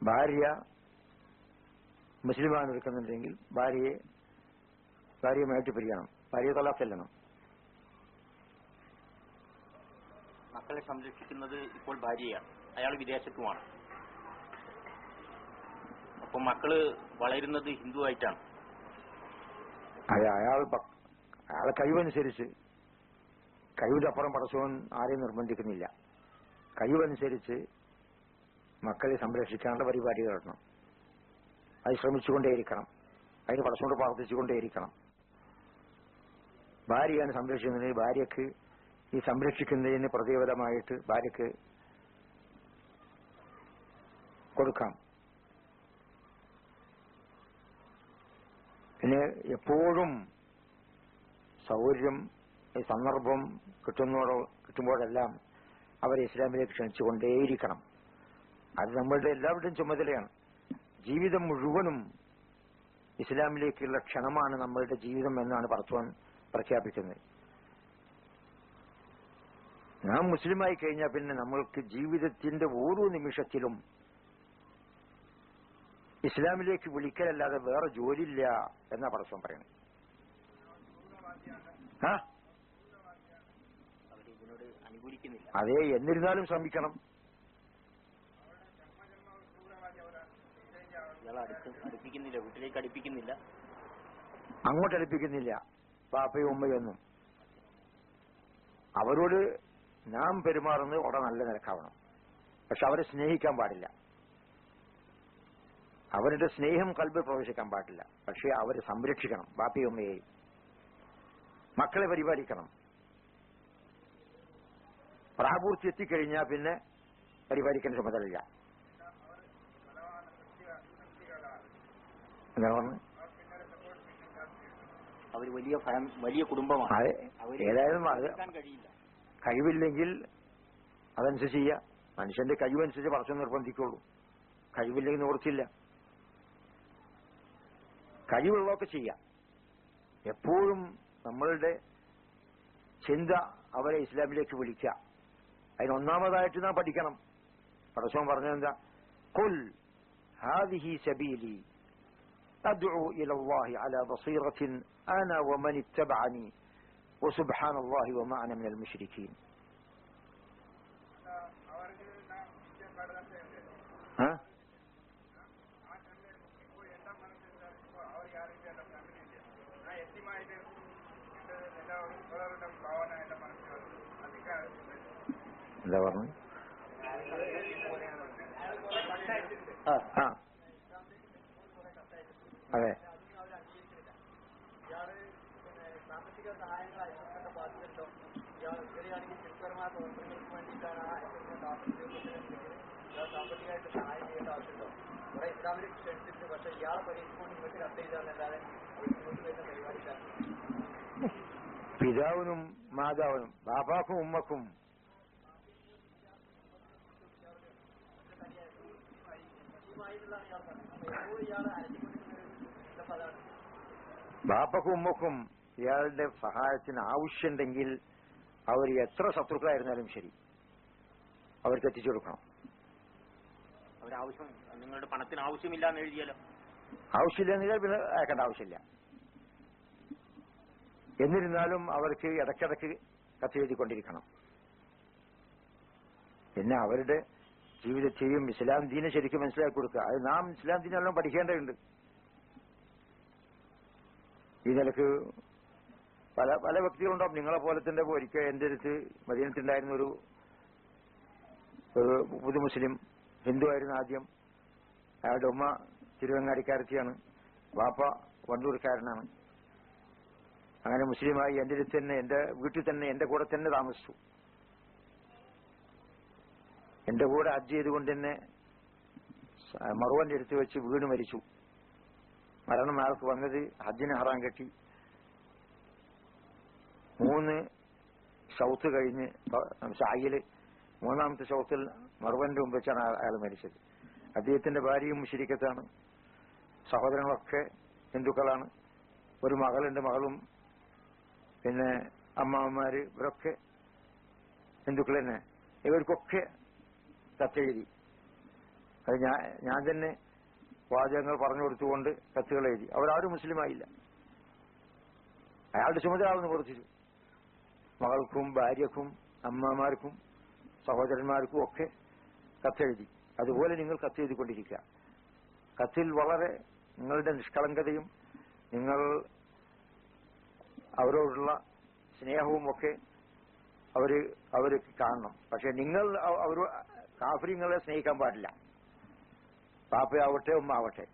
ഭാര്യ മുസ്ലിമാണ് നിൽക്കുന്നുണ്ടെങ്കിൽ ഭാര്യയുമായിട്ട് പിരിയണം, ഭാര്യയെ തലാഖ് ചെല്ലണം. മക്കളെ സംരക്ഷിക്കുന്നത് ഇപ്പോൾ ഭാര്യയാണ്, അയാൾ വിദേശത്തുമാണ്. അപ്പോൾ മക്കള് വളരുന്നത് ഹിന്ദുവായിട്ടാണ്. അത് അയാളെ കഴിവനുസരിച്ച്, കഴിവിനപ്പുറം പടച്ചവൻ ആരെയും നിർബന്ധിക്കുന്നില്ല. കഴിവനുസരിച്ച് മക്കളെ സംരക്ഷിക്കാനുള്ള പരിപാടികൾ ഇടണം. അത് ശ്രമിച്ചുകൊണ്ടേയിരിക്കണം. അതിന് പടച്ചവനോട് പ്രാർത്ഥിച്ചുകൊണ്ടേയിരിക്കണം. ഭാര്യയാണ് സംരക്ഷിക്കുന്നത്. ഭാര്യക്ക് ഈ സംരക്ഷിക്കുന്നതിന് പ്രതിഫലമായിട്ട് ഭാര്യക്ക് കൊടുക്കാം. പിന്നെ എപ്പോഴും സൗകര്യം, സന്ദർഭം കിട്ടുമ്പോഴെല്ലാം അവരെ ഇസ്ലാമിലേക്ക് ക്ഷണിച്ചുകൊണ്ടേയിരിക്കണം. അത് നമ്മളുടെ എല്ലാവരുടെയും ചുമതലയാണ്. ജീവിതം മുഴുവനും ഇസ്ലാമിലേക്കുള്ള ക്ഷണമാണ് നമ്മളുടെ ജീവിതം എന്നാണ് പടച്ചവൻ പ്രഖ്യാപിക്കുന്നത്. നാം മുസ്ലിമായി കഴിഞ്ഞാൽ പിന്നെ നമ്മൾക്ക് ജീവിതത്തിന്റെ ഓരോ നിമിഷത്തിലും ഇസ്ലാമിലേക്ക് വിളിക്കലല്ലാതെ വേറെ ജോലിയില്ല എന്നാ പടച്ചവൻ പറയുന്നത്. അതെ, എന്നിരുന്നാലും ശ്രമിക്കണം. വീട്ടിലേക്ക് അടുപ്പിക്കുന്നില്ല, അങ്ങോട്ട് അടുപ്പിക്കുന്നില്ല പാപ്പയും ഉമ്മയൊന്നും. അവരോട് നാം പെരുമാറുന്നത് വളരെ നല്ല നിലക്കാവണം. പക്ഷെ അവരെ സ്നേഹിക്കാൻ പാടില്ല. അവരുടെ സ്നേഹം കൽബിൽ പ്രവേശിക്കാൻ പാടില്ല. പക്ഷെ അവരെ സംരക്ഷിക്കണം. ബാപ്പയും ഉമ്മയെയും മക്കളെ പരിപാലിക്കണം. പ്രായപൂർത്തി എത്തിക്കഴിഞ്ഞാൽ പിന്നെ പരിപാലിക്കേണ്ട ചുമതലയില്ല. എന്താ പറഞ്ഞു? അവർ വലിയ കുടുംബമാണ്. ഏതായാലും അത് കഴിവില്ലെങ്കിൽ അതനുസരിച്ച് ചെയ്യുക. മനുഷ്യന്റെ കഴിവനുസരിച്ച് പടച്ചവൻ നിർബന്ധിക്കുള്ളൂ. കഴിവില്ലെങ്കിൽ നിവർത്തില്ല. കഴിവുള്ളതൊക്കെ ചെയ്യാം. എപ്പോഴും നമ്മളുടെ ചിന്ത അവരെ ഇസ്ലാമിലേക്ക് വിളിക്കുക. അതിനൊന്നാമതായിട്ട് നാം പഠിക്കണം. പടച്ചവൻ പറഞ്ഞതെന്താ? ഖുൽ ഹാദിഹി സബീലി അദ്ഉ ഇലല്ലാഹി അലാ ബസീറത്തിൻ അന വമൻ ഇത്തബഅനി വസുബ്ഹാനല്ലാഹി വമാ അന മിനൽ മുശ്രിക്കീൻ. എന്താ പറഞ്ഞു? അതെ, പിതാവിനും മാതാവിനും ബാപ്പാക്കും ഉമ്മക്കും ബാപ്പക്കും ഉമ്മക്കും ഇയാളുടെ സഹായത്തിന് ആവശ്യമുണ്ടെങ്കിൽ അവർ എത്ര ശത്രുക്കളായിരുന്നാലും ശരി അവർക്ക് എത്തിച്ചു കൊടുക്കണം. നിങ്ങളുടെ പണത്തിന് ആവശ്യമില്ല എന്ന് എഴുതിയാലോ? ആവശ്യമില്ല എന്ന് പിന്നെ അയക്കേണ്ട ആവശ്യമില്ല. എന്നിരുന്നാലും അവർക്ക് ഇടയ്ക്കിടയ്ക്ക് കത്തെഴുതിക്കൊണ്ടിരിക്കണം. പിന്നെ അവരുടെ ജീവിതത്തെയും ഇസ്ലാം ദീനെ ശരിക്കും മനസ്സിലാക്കി കൊടുക്കുക. അത് നാം ഇസ്ലാം ദീനെല്ലാം പഠിക്കേണ്ടതുണ്ട്. ഈ നിലക്ക് പല പല വ്യക്തികളുണ്ടാവും. നിങ്ങളെ പോലെ തന്നെ ഒരിക്കൽ എന്റെ അടുത്ത് മദീനത്തുണ്ടായിരുന്ന ഒരു പുതു മുസ്ലിം ഹിന്ദു ആയിരുന്നു ആദ്യം. അയാളുടെ ഉമ്മ തിരുവങ്ങാടിക്കാരത്തിയാണ്, വാപ്പ വണ്ടൂർക്കാരനാണ്. അങ്ങനെ മുസ്ലിമായി എന്റെ അടുത്ത് തന്നെ, എന്റെ വീട്ടിൽ തന്നെ, എന്റെ കൂടെ തന്നെ താമസിച്ചു. എന്റെ കൂടെ ഹജ്ജ് ചെയ്തുകൊണ്ട് തന്നെ മറുവന്റെ അടുത്ത് വെച്ച് വീണ് മരിച്ചു. മരണം അയാൾക്ക് വന്നത് ഹജ്ജിന് ഹറാം കെട്ടി 3 ഷൗത്ത് കഴിഞ്ഞ് ഷായില് 3ാമത്തെ ഷൗത്തിൽ മറുവന്റെ മുമ്പ് വെച്ചാണ് അയാൾ മരിച്ചത്. അദ്ദേഹത്തിന്റെ ഭാര്യയും മുശ്രിക്കത്താണ്. സഹോദരങ്ങളൊക്കെ ഹിന്ദുക്കളാണ്. ഒരു മകളുണ്ട്, മകളും പിന്നെ അമ്മാവന്മാര് ഇവരൊക്കെ ഹിന്ദുക്കൾ തന്നെ. ഇവർക്കൊക്കെ കത്തെഴുതി. അത് ഞാൻ തന്നെ വാചകങ്ങൾ പറഞ്ഞു കൊടുത്തുകൊണ്ട് കത്തുകൾ എഴുതി. അവരാരും മുസ്ലിമായില്ല. അയാളുടെ ചുമതല ആളെന്ന് പ്രവർത്തിച്ചു. മകൾക്കും ഭാര്യക്കും അമ്മമാർക്കും സഹോദരന്മാർക്കും ഒക്കെ കത്തെഴുതി. അതുപോലെ നിങ്ങൾ കത്തെഴുതിക്കൊണ്ടിരിക്കുക. കത്തിൽ വളരെ നിങ്ങളുടെ നിഷ്കളങ്കതയും നിങ്ങൾ അവരോടുള്ള സ്നേഹവും ഒക്കെ അവര് കാണണം. പക്ഷെ നിങ്ങൾ അവർ കാഫിര്യങ്ങളെ സ്നേഹിക്കാൻ പാടില്ല. പാപ്പയാവട്ടെ ഉമ്മ ആവട്ടെ.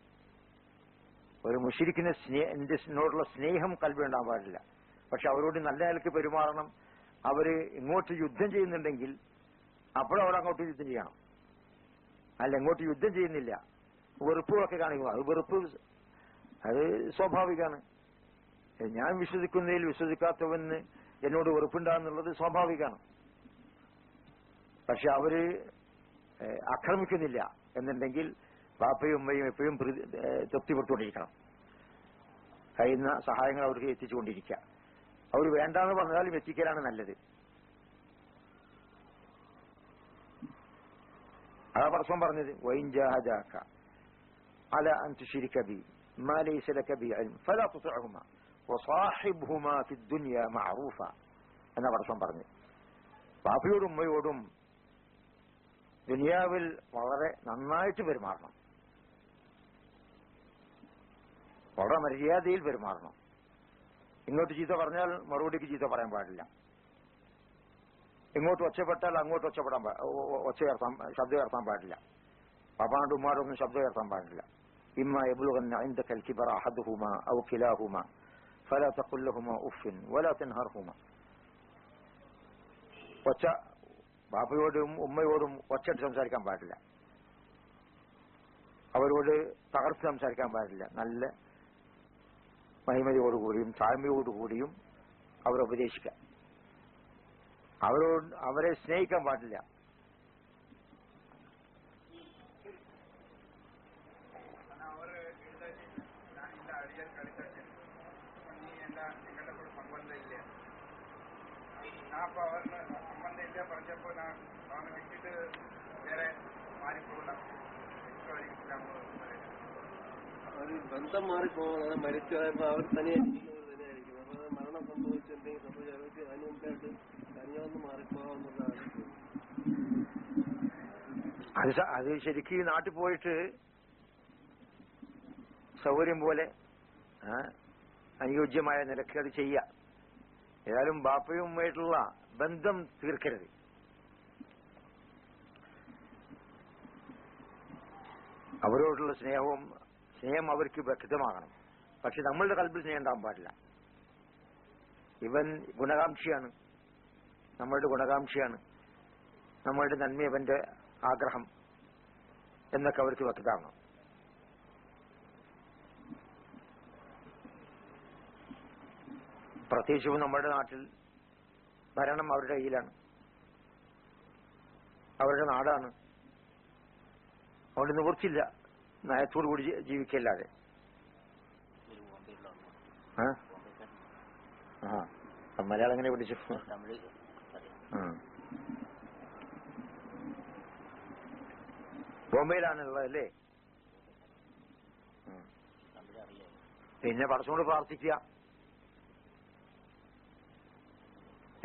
ഒരു മുശ്രിക്കിന് എന്നോടുള്ള സ്നേഹം കൽബിലുണ്ടാകാൻ പാടില്ല. പക്ഷെ അവരോട് നല്ല നിലയ്ക്ക് പെരുമാറണം. അവര് ഇങ്ങോട്ട് യുദ്ധം ചെയ്യുന്നുണ്ടെങ്കിൽ അപ്പോഴവർ അങ്ങോട്ട് യുദ്ധം ചെയ്യണം. അല്ല, ഇങ്ങോട്ട് യുദ്ധം ചെയ്യുന്നില്ല, വെറുപ്പുകളൊക്കെ കാണിക്കുക. അത് വെറുപ്പ് അത് സ്വാഭാവികമാണ്. ഞാൻ വിശ്വസിക്കുന്നതിൽ വിശ്വസിക്കാത്തവന് എന്നോട് വെറുപ്പുണ്ടാകുന്നുള്ളത് സ്വാഭാവികമാണ്. പക്ഷെ അവര് ആക്രമിക്കുന്നില്ല എന്നുണ്ടെങ്കിൽ ബാപ്പയും ഉമ്മയും എപ്പോഴും തൃപ്തിപ്പെടുത്തിക്കൊണ്ടിരിക്കണം. കഴിയുന്ന സഹായങ്ങൾ അവർക്ക് എത്തിച്ചുകൊണ്ടിരിക്കുക. അവർ വേണ്ടാന്ന് പറഞ്ഞാലും എത്തിക്കലാണ് നല്ലത്. അതാ പരസ്പരം പറഞ്ഞത്, വൈൻ ജാഹദാക അല അൻ തുശ്രിക ബി മാ ലൈസ ലക ബി ഇൽം ഫലാ തുതിഉഹുമാ വസാഹിബ്ഹുമാ ഫിദ് ദുനിയ മഅറൂഫ എന്ന പരസ്പരം പറഞ്ഞു. ബാപ്പയോടും ഉമ്മയോടും ദുനിയാവിൽ വളരെ നന്നായിട്ട് പെരുമാറണം, വളരെ മര്യാദയിൽ പെരുമാറണം. ഇങ്ങോട്ട് ചീത്ത പറഞ്ഞാൽ മറുപടിക്ക് ചീത്ത പറയാൻ പാടില്ല. ഇങ്ങോട്ട് ഒച്ചപ്പെട്ടാൽ അങ്ങോട്ട് ശബ്ദം ഉയർത്താൻ പാടില്ല. പാപ്പാണ്ട് ഉമ്മാടൊന്നും ശബ്ദം ഉയർത്താൻ പാടില്ല. ഇമ്മ യബ്ലുഗന്ന ഇൻദക അൽ-കിബറ അഹദുഹുമാ ഔ കിലാഹുമാ ഫലാ തഖുൽ ലഹുമാ ഉഫ്ഫിൻ വലാ തൻഹർഹുമാ. ബാപ്പയോടും ഉമ്മയോടും ഒച്ചയിട്ട് സംസാരിക്കാൻ പാടില്ല. അവരോട് തകർത്ത് സംസാരിക്കാൻ പാടില്ല. നല്ല മഹിമയോടുകൂടിയും താഴ്മയോടുകൂടിയും അവരെ ഉപദേശിക്കാം. അവരെ സ്നേഹിക്കാൻ പാടില്ല. ബന്ധം മാറിപ്പോകുന്നത് മരിച്ചു പോയപ്പോ അവർ തന്നെയായിരിക്കും. അപ്പൊ മരണം സംഭവിച്ചെന്തെങ്കിലും സംഭവിച്ചു അതിന് മുമ്പായിട്ട് തനിയൊന്ന് മാറിപ്പോകാവുന്നതാണ്. അത് ശരിക്കും നാട്ടിൽ പോയിട്ട് സൗകര്യം പോലെ അനുയോജ്യമായ നിലയ്ക്ക് അത് ചെയ്യാം. ഏതായാലും ബാപ്പയും ഉമ്മയായിട്ടുള്ള ബന്ധം തീർക്കരുത്. അവരോടുള്ള സ്നേഹം അവർക്ക് വ്യക്തമാകണം. പക്ഷെ നമ്മളുടെ കൽബിൽ സ്നേഹം ഉണ്ടാകാൻ പാടില്ല. ഇവൻ ഗുണകാംക്ഷിയാണ്, നമ്മളുടെ ഗുണകാംക്ഷിയാണ്, നമ്മളുടെ നന്മ ഇവന്റെ ആഗ്രഹം എന്നൊക്കെ അവർക്ക് വ്യക്തമാകണം. പ്രത്യേകിച്ചും നമ്മുടെ നാട്ടിൽ ഭരണം അവരുടെ കയ്യിലാണ്, അവരുടെ നാടാണ്. അതുകൊണ്ട് നിവൃത്തിയില്ല നയത്തോടു കൂടി ജീവിക്കല്ലാതെ. മലയാളം എങ്ങനെ പഠിച്ചു? ബോംബെയിലാണുള്ളതല്ലേ? പിന്നെ പടച്ചോണ്ട് പ്രാർത്ഥിക്കുക.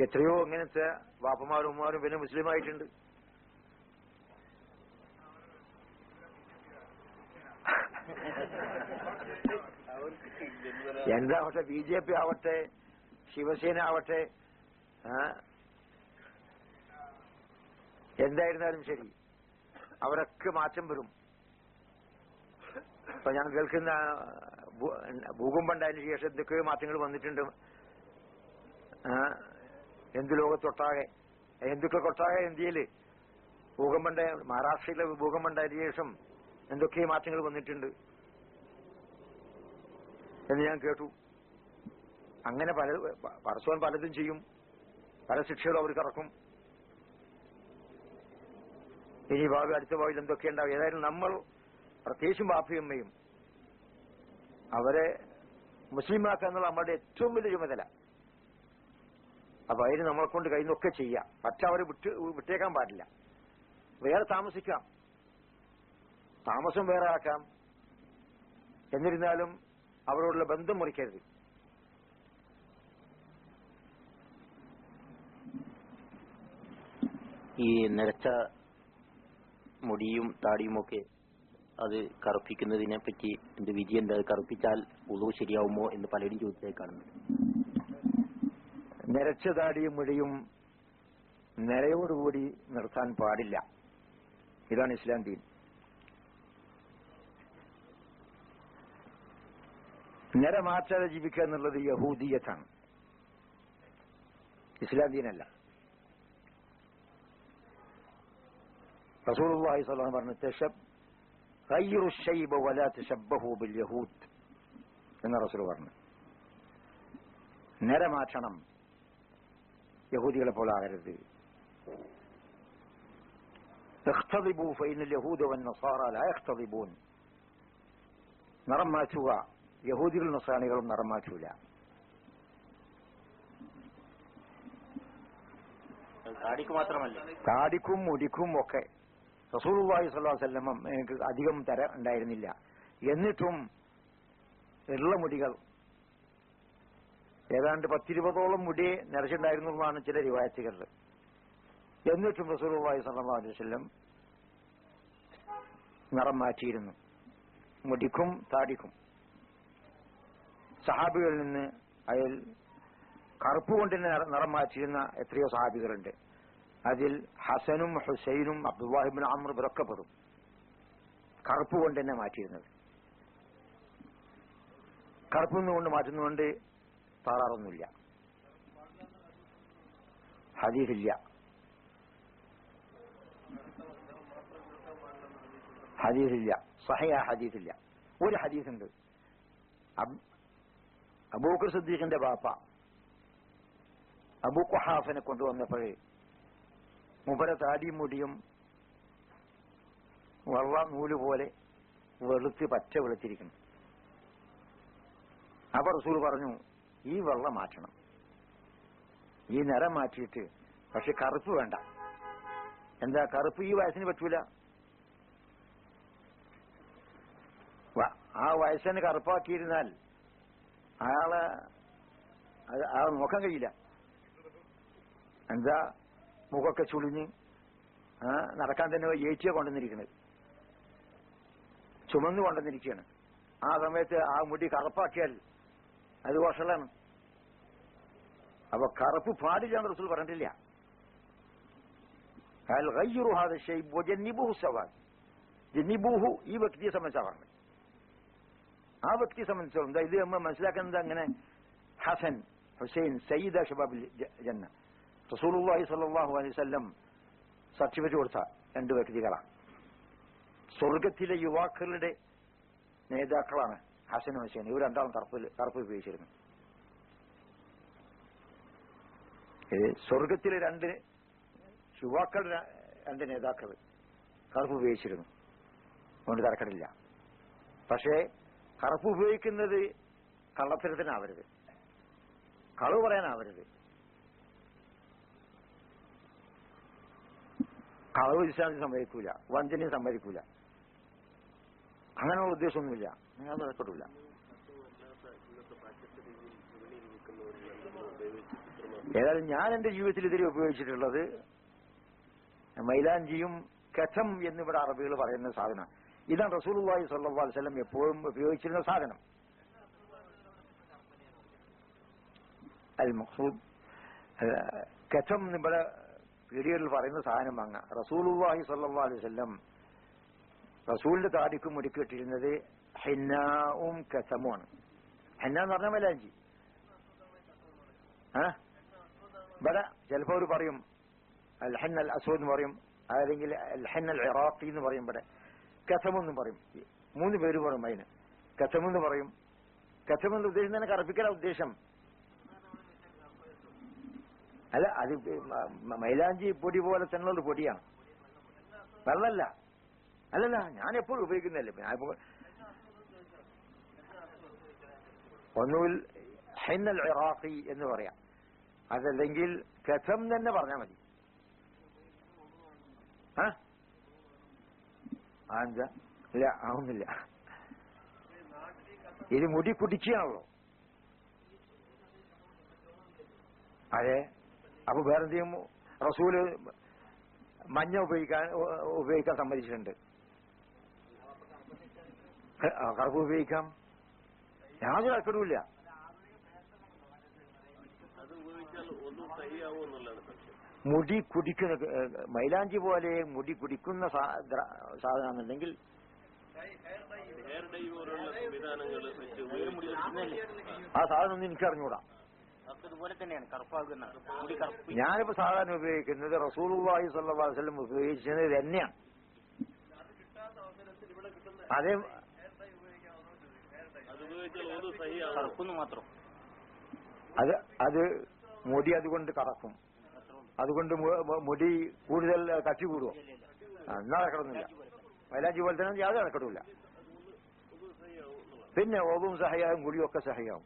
എത്രയോ ഇങ്ങനത്തെ വാപ്പമാരും ഉമ്മമാരും പിന്നെ മുസ്ലിമായിട്ടുണ്ട്. എന്താവട്ടെ, BJP ആവട്ടെ, ശിവസേന ആവട്ടെ, എന്തായിരുന്നാലും ശരി, അവരൊക്കെ മാറ്റം വരും. ഇപ്പൊ ഞാൻ കേൾക്കുന്ന ഭൂകമ്പം ഉണ്ടായതിനു ശേഷം എന്തൊക്കെയോ മാറ്റങ്ങൾ വന്നിട്ടുണ്ട്. ലോകത്തൊട്ടാകെ, ഹിന്ദുക്കൾക്കൊട്ടാകെ ഇന്ത്യയിൽ ഭൂകമ്പം മഹാരാഷ്ട്രയിലെ ഭൂകമ്പം ഉണ്ടായതിനു ശേഷം എന്തൊക്കെ മാറ്റങ്ങൾ വന്നിട്ടുണ്ട് എന്ന് ഞാൻ കേട്ടു. അങ്ങനെ പരസ്പരം പലതും ചെയ്യും, പല ശിക്ഷകളും അവർക്ക് ഇറക്കും. ഇനി ഭാവി അടുത്ത ഭാവിയിൽ എന്തൊക്കെ ഉണ്ടാവും. ഏതായാലും നമ്മൾ പ്രത്യേകിച്ചും ബാപ്പയമ്മയും അവരെ മുസ്ലിമാക്കുക എന്നുള്ള നമ്മുടെ ഏറ്റവും വലിയ ചുമതല. അപ്പൊ അതിന് നമ്മളെ കൊണ്ട് കഴിയുന്നൊക്കെ ചെയ്യാം. പക്ഷെ അവരെ വിട്ടേക്കാൻ പാടില്ല. വേറെ താമസിക്കാം, താമസം വേറെ ആക്കാം. എന്നിരുന്നാലും അവരോടുള്ള ബന്ധം മുറിക്കരുത്. ഈ നരച്ച മുടിയും താടിയുമൊക്കെ അത് കറുപ്പിക്കുന്നതിനെ പറ്റി എന്ത് വിധി എന്താ? കറുപ്പിച്ചാൽ ഉളു ശരിയാവുമോ എന്ന് പലരും ചോദിച്ചായി കാണുന്നുണ്ട്. നിരച്ച താടിയും മുടിയും നിരയോടുകൂടി നിർത്താൻ പാടില്ല. ഇതാണ് ഇസ്ലാം ദീൻ. നിര മാറ്റാതെ ജീവിക്കുക എന്നുള്ളത് യഹൂദിയത്താണ്, ഇസ്ലാം ദീനല്ല. റസൂലുള്ളാഹി സ്വല്ലല്ലാഹു അലൈഹി വസല്ലം പറഞ്ഞു, ഗയ്യിറു ശൈബ വലാ തശബ്ബഹു ബിൽ യഹൂദ് എന്ന് റസൂൽ പറഞ്ഞു. നിര മാറ്റണം, യഹൂദികളെ പോലെ ആകരുത്. اختضبوا فإن اليهود والنصارى لا يختضبون. നിറം മാറ്റുക, യഹൂദികളും നസ്രാണികളും നിറം മാറ്റൂല. താടിക്ക് മാത്രമല്ല, താടിക്കും മുടിക്കും ഒക്കെ റസൂലുള്ളാഹി സ്വല്ലല്ലാഹു അലൈഹി വസല്ലം എനിക്ക് അധികം തര ഉണ്ടായിരുന്നില്ല. എന്നിട്ടും ഉള്ള മുടികൾ ഏതാണ്ട് 10-20ഓളം മുടി നിറച്ചിട്ടുണ്ടായിരുന്നതാണ് ചില റിവായത്തുകളിൽ. എന്നിട്ടും റസൂലുള്ളാഹി സ്വല്ലല്ലാഹു അലൈഹി വസല്ലം നിറം മാറ്റിയിരുന്നു, മുടിക്കും താടിക്കും. സഹാബികളിൽ നിന്ന് അതിൽ കറുപ്പുകൊണ്ട് നിറം മാറ്റിയിരുന്ന എത്രയോ സഹാബികളുണ്ട്. അതിൽ ഹസനും ഹുസൈനും അബ്ദുല്ലാഹി ഇബ്നു അംർ ഇവരൊക്കെ പെടും. കറുപ്പ് കൊണ്ട് തന്നെ മാറ്റിയിരുന്നത്. കറുപ്പൊന്നുകൊണ്ട് മാറ്റുന്നതുകൊണ്ട് താറാറൊന്നുമില്ല, ഹദീസില്ല. ഹദീസില്ല, സഹിഹ ഹദീസില്ല. ഒരു ഹദീസുണ്ട്, അബൂബക്കർ സിദ്ദീഖിന്റെ ബാപ്പ അബൂ ഖുഹാഫനെ കൊണ്ടുവന്നപ്പോഴേ മുബര താടിയും മുടിയും വെള്ള നൂല് പോലെ പച്ച വെളുത്തിരിക്കുന്നു. അപ്പൊ റസൂൽ പറഞ്ഞു, ഈ വെള്ളം മാറ്റണം, ഈ നിറം മാറ്റിയിട്ട്, പക്ഷെ കറുപ്പ് വേണ്ട. എന്താ കറുപ്പ് ഈ വയസ്സിന് പറ്റൂല, ആ വയസ്സിനെ കറുപ്പാക്കിയിരുന്നാൽ അയാളെ നോക്കാൻ കഴിയില്ല. എന്താ മുഖമൊക്കെ ചുളിഞ്ഞ് നടക്കാൻ തന്നെ ഏച്ചിയെ കൊണ്ടുവന്നിരിക്കുന്നത്, ചുമന്നു കൊണ്ടുവന്നിരിക്കുകയാണ്. ആ സമയത്ത് ആ മുടി കറുപ്പാക്കിയാൽ അത് വഷളാണ്. അപ്പൊ കറുപ്പ് പാടില്ലാന്ന് റസൂൽ പറഞ്ഞിട്ടില്ല. ഈ വ്യക്തിയെ സംബന്ധിച്ചാ പറഞ്ഞത്. ആ വ്യക്തിയെ സംബന്ധിച്ചോളം ഇത് നമ്മൾ മനസ്സിലാക്കുന്നത് അങ്ങനെ ഹസൻ ഹുസൈൻ സയ്യിദ ഷബാബിൽ ജന്ന റസൂലുള്ളാഹി സ്വല്ലല്ലാഹു അലൈഹി വസല്ലം സർട്ടിഫിക്കറ്റ് കൊടുത്ത രണ്ട് വ്യക്തികളാണ്. സ്വർഗത്തിലെ യുവാക്കളുടെ നേതാക്കളാണ് ഹസൻ ഹുസൈൻ. ഇവർ രണ്ടാളും കറുപ്പ് ഉപയോഗിച്ചിരുന്നു. സ്വർഗത്തിലെ രണ്ട് യുവാക്കളുടെ രണ്ട് നേതാക്കൾ കറുപ്പ് ഉപയോഗിച്ചിരുന്നു. അതുകൊണ്ട് തരക്കടില്ല. പക്ഷേ കറുപ്പ് ഉപയോഗിക്കുന്നത് കള്ളത്തരത്തിനാവരുത്, കളവ് പറയാനാവരുത്. കളവ് ഇസ്ലാമിന് സമ്മതിക്കൂല, വഞ്ചനയും സമ്മതിക്കൂല. അങ്ങനെയുള്ള ഉദ്ദേശമൊന്നുമില്ല, നിങ്ങൾ നടക്കട്ടില്ല. ഏതായാലും ഞാൻ എന്റെ ജീവിതത്തിൽ ഇതിൽ ഉപയോഗിച്ചിട്ടുള്ളത് മൈലാഞ്ചിയും കഥം എന്നിവിടെ അറബികൾ പറയുന്ന സാധനം. ഇതാണ് റസൂലുള്ളാഹി സ്വല്ലല്ലാഹു അലൈഹി വസല്ലം എപ്പോഴും ഉപയോഗിച്ചിരുന്ന സാധനം. അൽ മഖ്സൂദ് കഥം ഇവിടെ പീഡികളിൽ പറയുന്ന സാധനം വാങ്ങ. റസൂലുള്ളാഹി സ്വല്ലല്ലാഹു അലൈഹി വസല്ലം റസൂലിന്റെ താടിക്കും മുടിക്കിട്ടിരുന്നത് ഹിന്നാവും കഥമുമാണ്. ഹിന്ന എന്ന് പറഞ്ഞാൽ മൈലാഞ്ചി. ഇവിടെ ചിലപ്പോ അവർ പറയും അൽ ഹന്ന അൽ അസ്വദ് എന്ന് പറയും, അല്ലെങ്കിൽ അൽ ഹന്ന അൽ ഇറാഖി എന്ന് പറയും. ഇവിടെ കഥമെന്നും പറയും. 3 പേര് പറയും അതിന്. കഥമെന്ന് പറയും. കഥമെന്ന് ഉദ്ദേശം തന്നെ കറുപ്പിക്കല ഉദ്ദേശം അല്ല. അത് മൈലാഞ്ചി പൊടി പോലെ തന്നെയുള്ള പൊടിയാണ്, വെള്ളമല്ല. അല്ലല്ല, ഞാൻ എപ്പോഴും ഉപയോഗിക്കുന്നതല്ലേ. ഒന്നുകിൽ ഹന്നൽ ഇറാഖി എന്ന് പറയാം, അതല്ലെങ്കിൽ കഥം തന്നെ പറഞ്ഞാൽ മതി. എന്താ ഇല്ല, ആവുന്നില്ല. ഇത് മുടി കുടിക്കുകയാണല്ലോ. അതെ. അപ്പൊ വേറെന്തെങ്കിലും റസൂല് മഞ്ഞ ഉപയോഗിക്കാൻ സമ്മതിച്ചിട്ടുണ്ട്. കറുപ്പ് ഉപയോഗിക്കാം, യാതൊരു അക്കടുമില്ല. അത് ഉപയോഗിച്ചാൽ സഹിയാവോ എന്നുള്ളതാണ് സംശയം. മുടി കുടിക്കുന്ന മൈലാഞ്ചി പോലെ മുടി കുടിക്കുന്ന സാധനമാണെന്നുണ്ടെങ്കിൽ ഹെയർ ഡൈ പോലുള്ള സംവിധാനങ്ങൾ വെച്ച് ആ സാധനം ഒന്നും എനിക്ക് അറിഞ്ഞൂടാ. അതുപോലെ തന്നെയാണ് കറുപ്പാകുന്ന. ഞാനിപ്പോ സാധാരണ ഉപയോഗിക്കുന്നത് റസൂലുള്ളാഹി സ്വല്ലല്ലാഹു അലൈഹി വസല്ലം ഉപയോഗിച്ചത് തന്നെയാണ്. അതേ മാത്രം അത് മുടി അതുകൊണ്ട് കറക്കും. അതുകൊണ്ട് മുടി കൂടുതൽ കട്ടി കൂടുവോ? എന്നാ കിടന്നില്ല. മൈലാഞ്ചി പോലെ തന്നെ യാതൊരു നടക്കടില്ല. പിന്നെ ഓതും സഹയാവും കുടിയൊക്കെ സഹയാവും.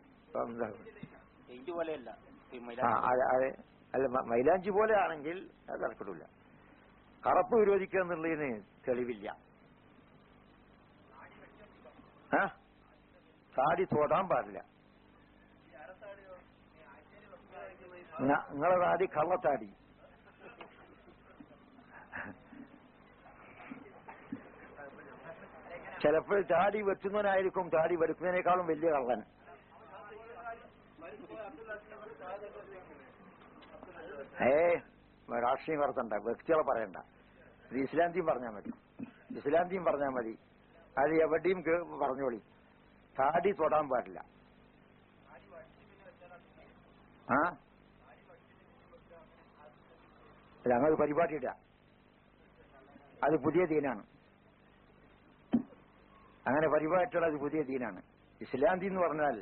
അല്ല മൈലാഞ്ചി പോലെ ആണെങ്കിൽ അത് നടക്കടില്ല. കറുപ്പ് വിരോധിക്കുക എന്നുള്ളതിന് തെളിവില്ല. താടി തൊടാൻ പാടില്ല. നിങ്ങളെ താടി കള്ളത്താടി. ചിലപ്പോൾ താടി വെട്ടുന്നവനായിരിക്കും താടി വെടുക്കുന്നതിനേക്കാളും വലിയ കള്ളൻ. രാഷ്ട്രീയം വളർത്തണ്ട, വ്യക്തികളെ പറയണ്ട. ഇത് ഇസ്ലാന്തിയും പറഞ്ഞാൽ മതി. ഇസ്ലാന്തിയും പറഞ്ഞാൽ മതി. അത് എവിടെയും പറഞ്ഞോളി. താടി തൊടാൻ പാടില്ല. ഞങ്ങൾ പരിപാടിയില്ല. അത് പുതിയ ദീനാണ്. അങ്ങനെ പരിപാടിയിട്ടുള്ള അത് പുതിയ ദീനാണ്. ഇസ്ലാം ദീൻ എന്ന് പറഞ്ഞാൽ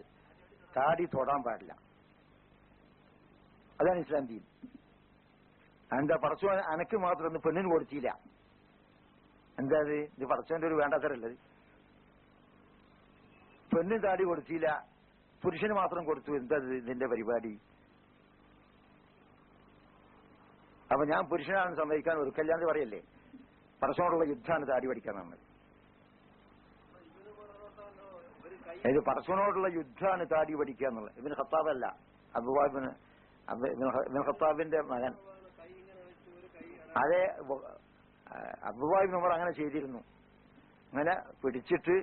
താടി തൊടാൻ പാടില്ല. അതാണ് ഇസ്ലാം ദീൻ. എന്താ പറച്ചു അനക്ക് മാത്രം ഒന്ന് പെണ്ണിന് കൊടുത്തില്ല. എന്താ ഇത് പറച്ചവന്റെ ഒരു വേണ്ടാത്തരല്ലത്. പെണ്ണിന് താടി കൊടുത്തില്ല, പുരുഷന് മാത്രം കൊടുത്തു. എന്താ ഇതിന്റെ പരിപാടി? അപ്പൊ ഞാൻ പുരുഷനാണെന്ന് സമ്മതിക്കാൻ ഒരു കല്യാണം പറയല്ലേ? പറച്ചോടുള്ള യുദ്ധമാണ് താടി പഠിക്കാനാണ്. ഇത് പറച്ചോനോടുള്ള യുദ്ധമാണ് താടി പഠിക്കുക എന്നുള്ളത്. ഇബിന് ഖത്താബല്ല, ഇബിന് ഖത്താബിന്റെ മകൻ. അതെ, അബ്ദുല്ലാഹി ഉമർ അങ്ങനെ ചെയ്തിരുന്നു. അങ്ങനെ പിടിച്ചിട്ട്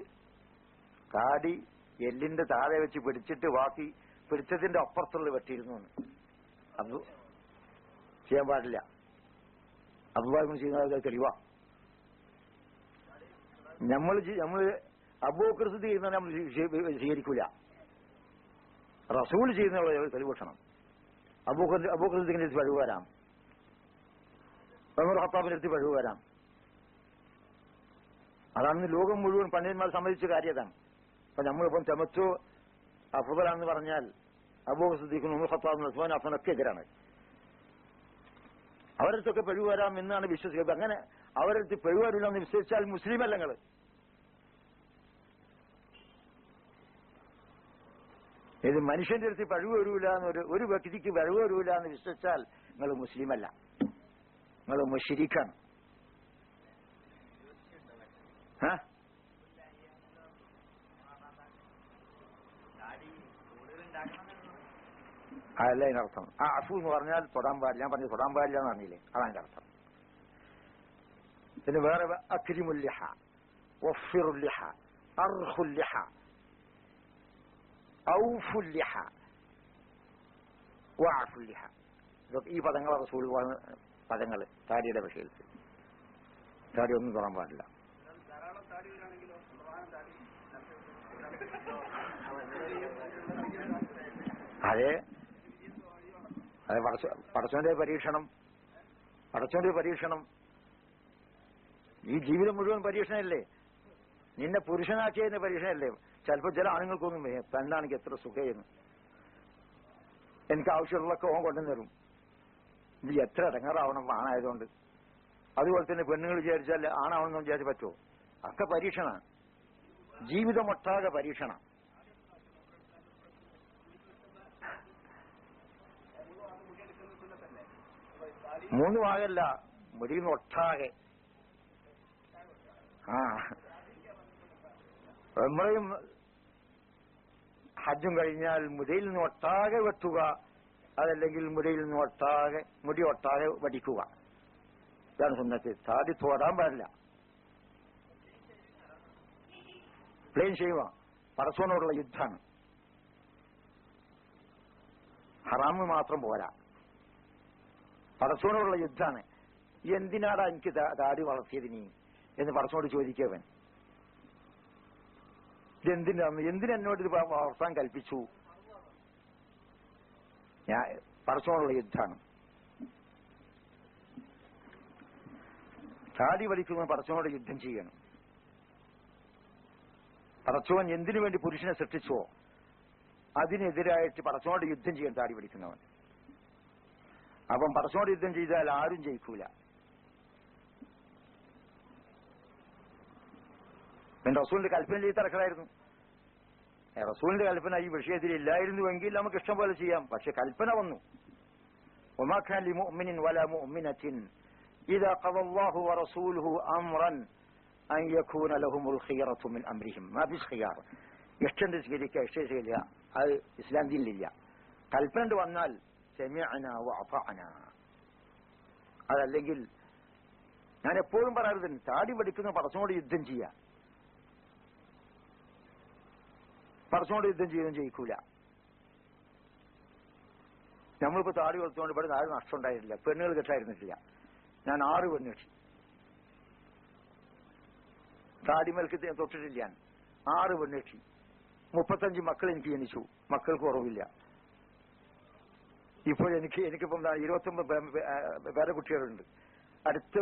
താടി എല്ലിന്റെ താഴെ വെച്ച് പിടിച്ചിട്ട് ബാക്കി പിടിച്ചതിന്റെ അപ്പുറത്തുള്ള വെട്ടിയിരുന്നു. അത് ചെയ്യാൻ പാടില്ല. അബ്ദുല്ലാഹി ചെയ്യുന്നത് തെളിവാ. നമ്മള് അബൂബക്കർ സിദ്ദീഖ് ചെയ്യുന്ന നമ്മൾ സ്വീകരിക്കൂല. റസൂൽ ചെയ്യുന്ന തെളിവ് വെക്കണം. അബൂബക്കർ സിദ്ദീഖിന്റെ അടുത്ത് പഴുവ് വരാം, ഉമർ ഖത്താബിന്റെ അടുത്ത് പഴുവ് വരാം. അതാണ് ലോകം മുഴുവൻ പണ്ഡിതന്മാർ സമ്മതിച്ച കാര്യതാണ്. അപ്പൊ നമ്മളിപ്പം തെമച്ചു അഫ്ദലാണെന്ന് പറഞ്ഞാൽ അബൂബക്കർ സിദ്ദീഖും ഉമർ ഖത്താബും ഉസ്മാൻ അഫ്ഫാനൊക്കെ എതിരാണ്. അവരടുത്തൊക്കെ പഴുവ് വരാം എന്നാണ് വിശ്വസിക്കുന്നത്. അങ്ങനെ അവരടുത്ത് പഴുവ് വരില്ല എന്ന് വിശ്വസിച്ചാൽ മുസ്ലിം അല്ല നിങ്ങൾ. ഇത് മനുഷ്യന്റെ അടുത്ത് പഴുവ് വരൂല എന്നൊരു ഒരു വ്യക്തിക്ക് പഴുവ് വരൂല എന്ന് വിശ്വസിച്ചാൽ നിങ്ങൾ മുസ്ലിം അല്ല, നിങ്ങൾ മുശ്രിക്കാണ്. അതല്ല അതിനർത്ഥം. അഫു എന്ന് പറഞ്ഞാൽ തൊടാൻ പാടില്ല. ഞാൻ പറഞ്ഞു തൊടാൻ പാടില്ല എന്ന് പറഞ്ഞില്ലേ, അതാണ് അതിന്റെ അർത്ഥം. പിന്നെ വേറെ അക്രിമുല്ലിഹ, വഫിറുല്ലിഹ, അർഹുല്ലിഹ, ഔഫുല്ലിഹ, വഅഫുല്ലിഹ. ഇതൊക്കെ ഈ പദങ്ങളെ റസൂൽ പദങ്ങൾ താടിയുടെ വിഷയത്തിൽ. താടി ഒന്നും തൊടാൻ പാടില്ല. അതെ, അതെ, പടച്ചോന്റെ പരീക്ഷണം. ഈ ജീവിതം മുഴുവൻ പരീക്ഷണമല്ലേ? നിന്നെ പുരുഷനാക്കിയതിന്റെ പരീക്ഷണമല്ലേ? ചിലപ്പോൾ ചില ആണുങ്ങൾക്കൊന്നും പെണ്ണാണെങ്കിൽ എത്ര സുഖമായിരുന്നു, എനിക്ക് ആവശ്യമുള്ളതൊക്കെ ഓൻ കൊണ്ടു തരും. ഇത് എത്ര ഇടങ്ങാറാവണം ആണായതുകൊണ്ട്. അതുപോലെ തന്നെ പെണ്ണുങ്ങൾ വിചാരിച്ചാൽ ആണാവണമെന്ന് വിചാരിച്ച് പറ്റുമോ? ഒക്കെ പരീക്ഷണമാണ്. ജീവിതമൊട്ടാകെ പരീക്ഷണം. മൂന്ന് ഭാഗമല്ല, മുടിയിൽ ഒട്ടാകെ. ഉംറയും ഹജ്ജും കഴിഞ്ഞാൽ മുടിയിൽ നിന്ന് ഒട്ടാകെ വെട്ടുക, അതല്ലെങ്കിൽ മുടിയിൽ നിന്ന് മുടി ഒട്ടാകെ വടിക്കുക. ഇതാണ് സുന്നത്ത്. താടി തൊടാൻ പാടില്ല. പ്ലെയിൻ ചെയ്യുക. പടച്ചോനോടുള്ള യുദ്ധമാണ്. ഹറാമ് മാത്രം പോരാ, പടച്ചോനോടുള്ള യുദ്ധാണ്. എന്തിനാടാ എനിക്ക് താടി വളർത്തിയത് നീ എന്ന് പടച്ചോനോട് ചോദിക്കവൻ. എന്തിനെന്നോട് ഇത് വളർത്താൻ കൽപ്പിച്ചു? ഞാൻ പടച്ചോനുള്ള യുദ്ധാണ്. താടി വലിക്കുന്ന പടച്ചോനോട് യുദ്ധം ചെയ്യണം. പടച്ചോൻ എന്തിനു വേണ്ടി പുരുഷനെ സൃഷ്ടിച്ചോ അതിനെതിരായിട്ട് പടച്ചോനോട് യുദ്ധം ചെയ്യാൻ താടി വലിക്കുന്നവൻ. അപ്പം പടച്ചോനോട് യുദ്ധം ചെയ്താൽ ആരും ജയിക്കൂല. റസൂലിന്റെ കൽപ്പന ചെയ്ത് തറക്കലായിരുന്നു. റസൂലിന്റെ കൽപ്പന ഈ വിഷയത്തിൽ ഇല്ലായിരുന്നുവെങ്കിൽ നമുക്ക് ഇഷ്ടം പോലെ ചെയ്യാം. പക്ഷെ കൽപ്പന വന്നു. وما كان لمؤمن ولا مؤمنة إذا قضى الله ورسوله أمرا أن يكون لهم الخيرة من أمرهم ما فيش خيار. ഇഷ്ടം സ്വീകരിക്കുക, ഇഷ്ടം സ്വീകരിക്കുക, അത് ഇസ്ലാം ദീനിലില്ല. കൽപ്പന വന്നാൽ സമിഅനാ വഅതഅനാ. അതല്ലെങ്കിൽ ഞാൻ എപ്പോഴും പറയാറുണ്ട്, താടി പഠിക്കുന്ന പടച്ചോനോട് യുദ്ധം ചെയ്യുക. പടച്ചോനോട് യുദ്ധം ചെയ്യുന്നതും ജയിക്കൂല. നമ്മളിപ്പോ താടി കൊടുത്തുകൊണ്ട് ഇവിടെ ആരും നഷ്ടം ഉണ്ടായിരുന്നില്ല. പെണ്ണുകൾ കെട്ടായിരുന്നിട്ടില്ല. ഞാൻ 6 പെണ്ണ് കെട്ടി. താടിമേൽക്ക് തൊട്ടിട്ടില്ല. 6 പെണ്ണ് കെട്ടി. 35 മക്കൾ എനിക്ക് ജനിച്ചു. മക്കൾക്ക് കുറവില്ല. ഇപ്പോൾ എനിക്കിപ്പം 29 വേറെ കുട്ടികളുണ്ട്. അടുത്ത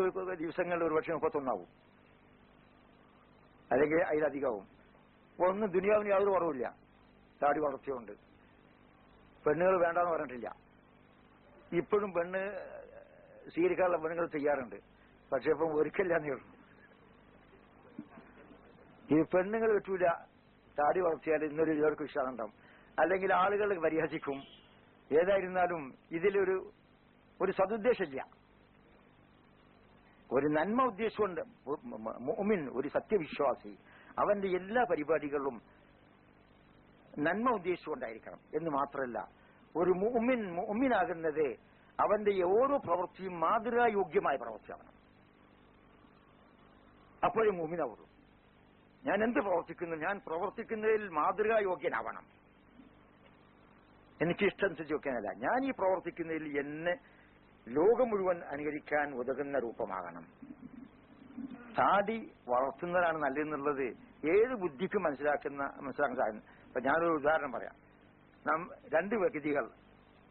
ദിവസങ്ങളിൽ ഒരുപക്ഷെ 31 ആവും, അല്ലെങ്കിൽ അതിലധികമാവും. ഒന്നും ദുനിയാവിന് യാതൊരു കുറവില്ല. താടി വളർത്തിയുണ്ട്. പെണ്ണുകൾ വേണ്ടെന്ന് പറഞ്ഞിട്ടില്ല. ഇപ്പോഴും പെണ്ണ് സ്വീകരിക്കാനുള്ള പെണ്ണുങ്ങൾ തയ്യാറുണ്ട്. പക്ഷെ ഇപ്പം ഒരിക്കലാന്നേ ഉള്ളൂ. ഈ പെണ്ണുങ്ങൾ കിട്ടൂല. താടി വളർത്തിയാൽ ഇന്നൊരു ഇവർക്ക് വിശ്വാസം ഉണ്ടാവും. അല്ലെങ്കിൽ ആളുകൾ പരിഹസിക്കും. ഏതായിരുന്നാലും ഇതിലൊരു സതുദ്ദേശമില്ല. ഒരു നന്മ ഉദ്ദേശമുണ്ട്. മുഅ്മിൻ, ഒരു സത്യവിശ്വാസി, അവന്റെ എല്ലാ പരിപാടികളും നന്മ ഉദ്ദേശിച്ചുകൊണ്ടായിരിക്കണം എന്ന് മാത്രമല്ല, ഒരു മുഅ്മിനാകുന്നത് അവന്റെ ഓരോ പ്രവൃത്തിയും മാതൃകായോഗ്യമായ പ്രവൃത്തിയാവണം. അപ്പോഴേ മുഅ്മിനാവുള്ളൂ. ഞാൻ എന്ത് പ്രവർത്തിക്കുന്നു, ഞാൻ പ്രവർത്തിക്കുന്നതിൽ മാതൃകായോഗ്യനാവണം. എനിക്ക് ഇഷ്ടമനുസരിച്ച് വെക്കാനല്ല, ഞാൻ ഈ പ്രവർത്തിക്കുന്നതിൽ എന്നെ ലോകം മുഴുവൻ അനുകരിക്കാൻ ഉതകുന്ന രൂപമാകണം. താടി വളർത്തുന്നതാണ് നല്ലതെന്നുള്ളത് ഏത് ബുദ്ധിക്കും മനസ്സിലാക്കാൻ സാധിക്കും. അപ്പൊ ഞാനൊരു ഉദാഹരണം പറയാം. 2 വ്യക്തികൾ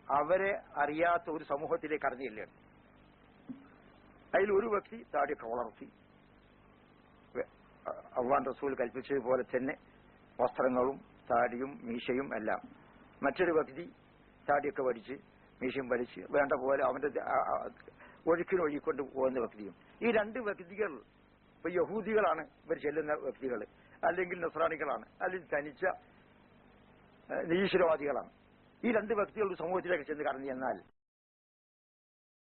അവരെ അറിയാത്ത ഒരു സമൂഹത്തിലേക്ക് അറിഞ്ഞില്ലേ. അതിൽ ഒരു വ്യക്തി താടിയൊക്കെ വളർത്തി, അള്ളാഹുവിന്റെ റസൂൽ കൽപ്പിച്ചതുപോലെ തന്നെ വസ്ത്രങ്ങളും താടിയും മീശയും എല്ലാം. മറ്റൊരു വ്യക്തി താടിയൊക്കെ വടിച്ച് മീശയും വടിച്ച് വേണ്ട പോലെ അവന്റെ ഒഴുക്കിനൊഴുകിക്കൊണ്ട് പോകുന്ന വ്യക്തിയും. ഈ 2 വ്യക്തികൾ ഇപ്പൊ യഹൂദികളാണ് ഇവർ ചെല്ലുന്ന വ്യക്തികൾ, അല്ലെങ്കിൽ നസ്രാണികളാണ്, അല്ലെങ്കിൽ തനിച്ച നിരീശ്വരവാദികളാണ്. ഈ 2 വ്യക്തികൾ സമൂഹത്തിലേക്ക് ചെന്ന് കടന്നു ചെന്നാൽ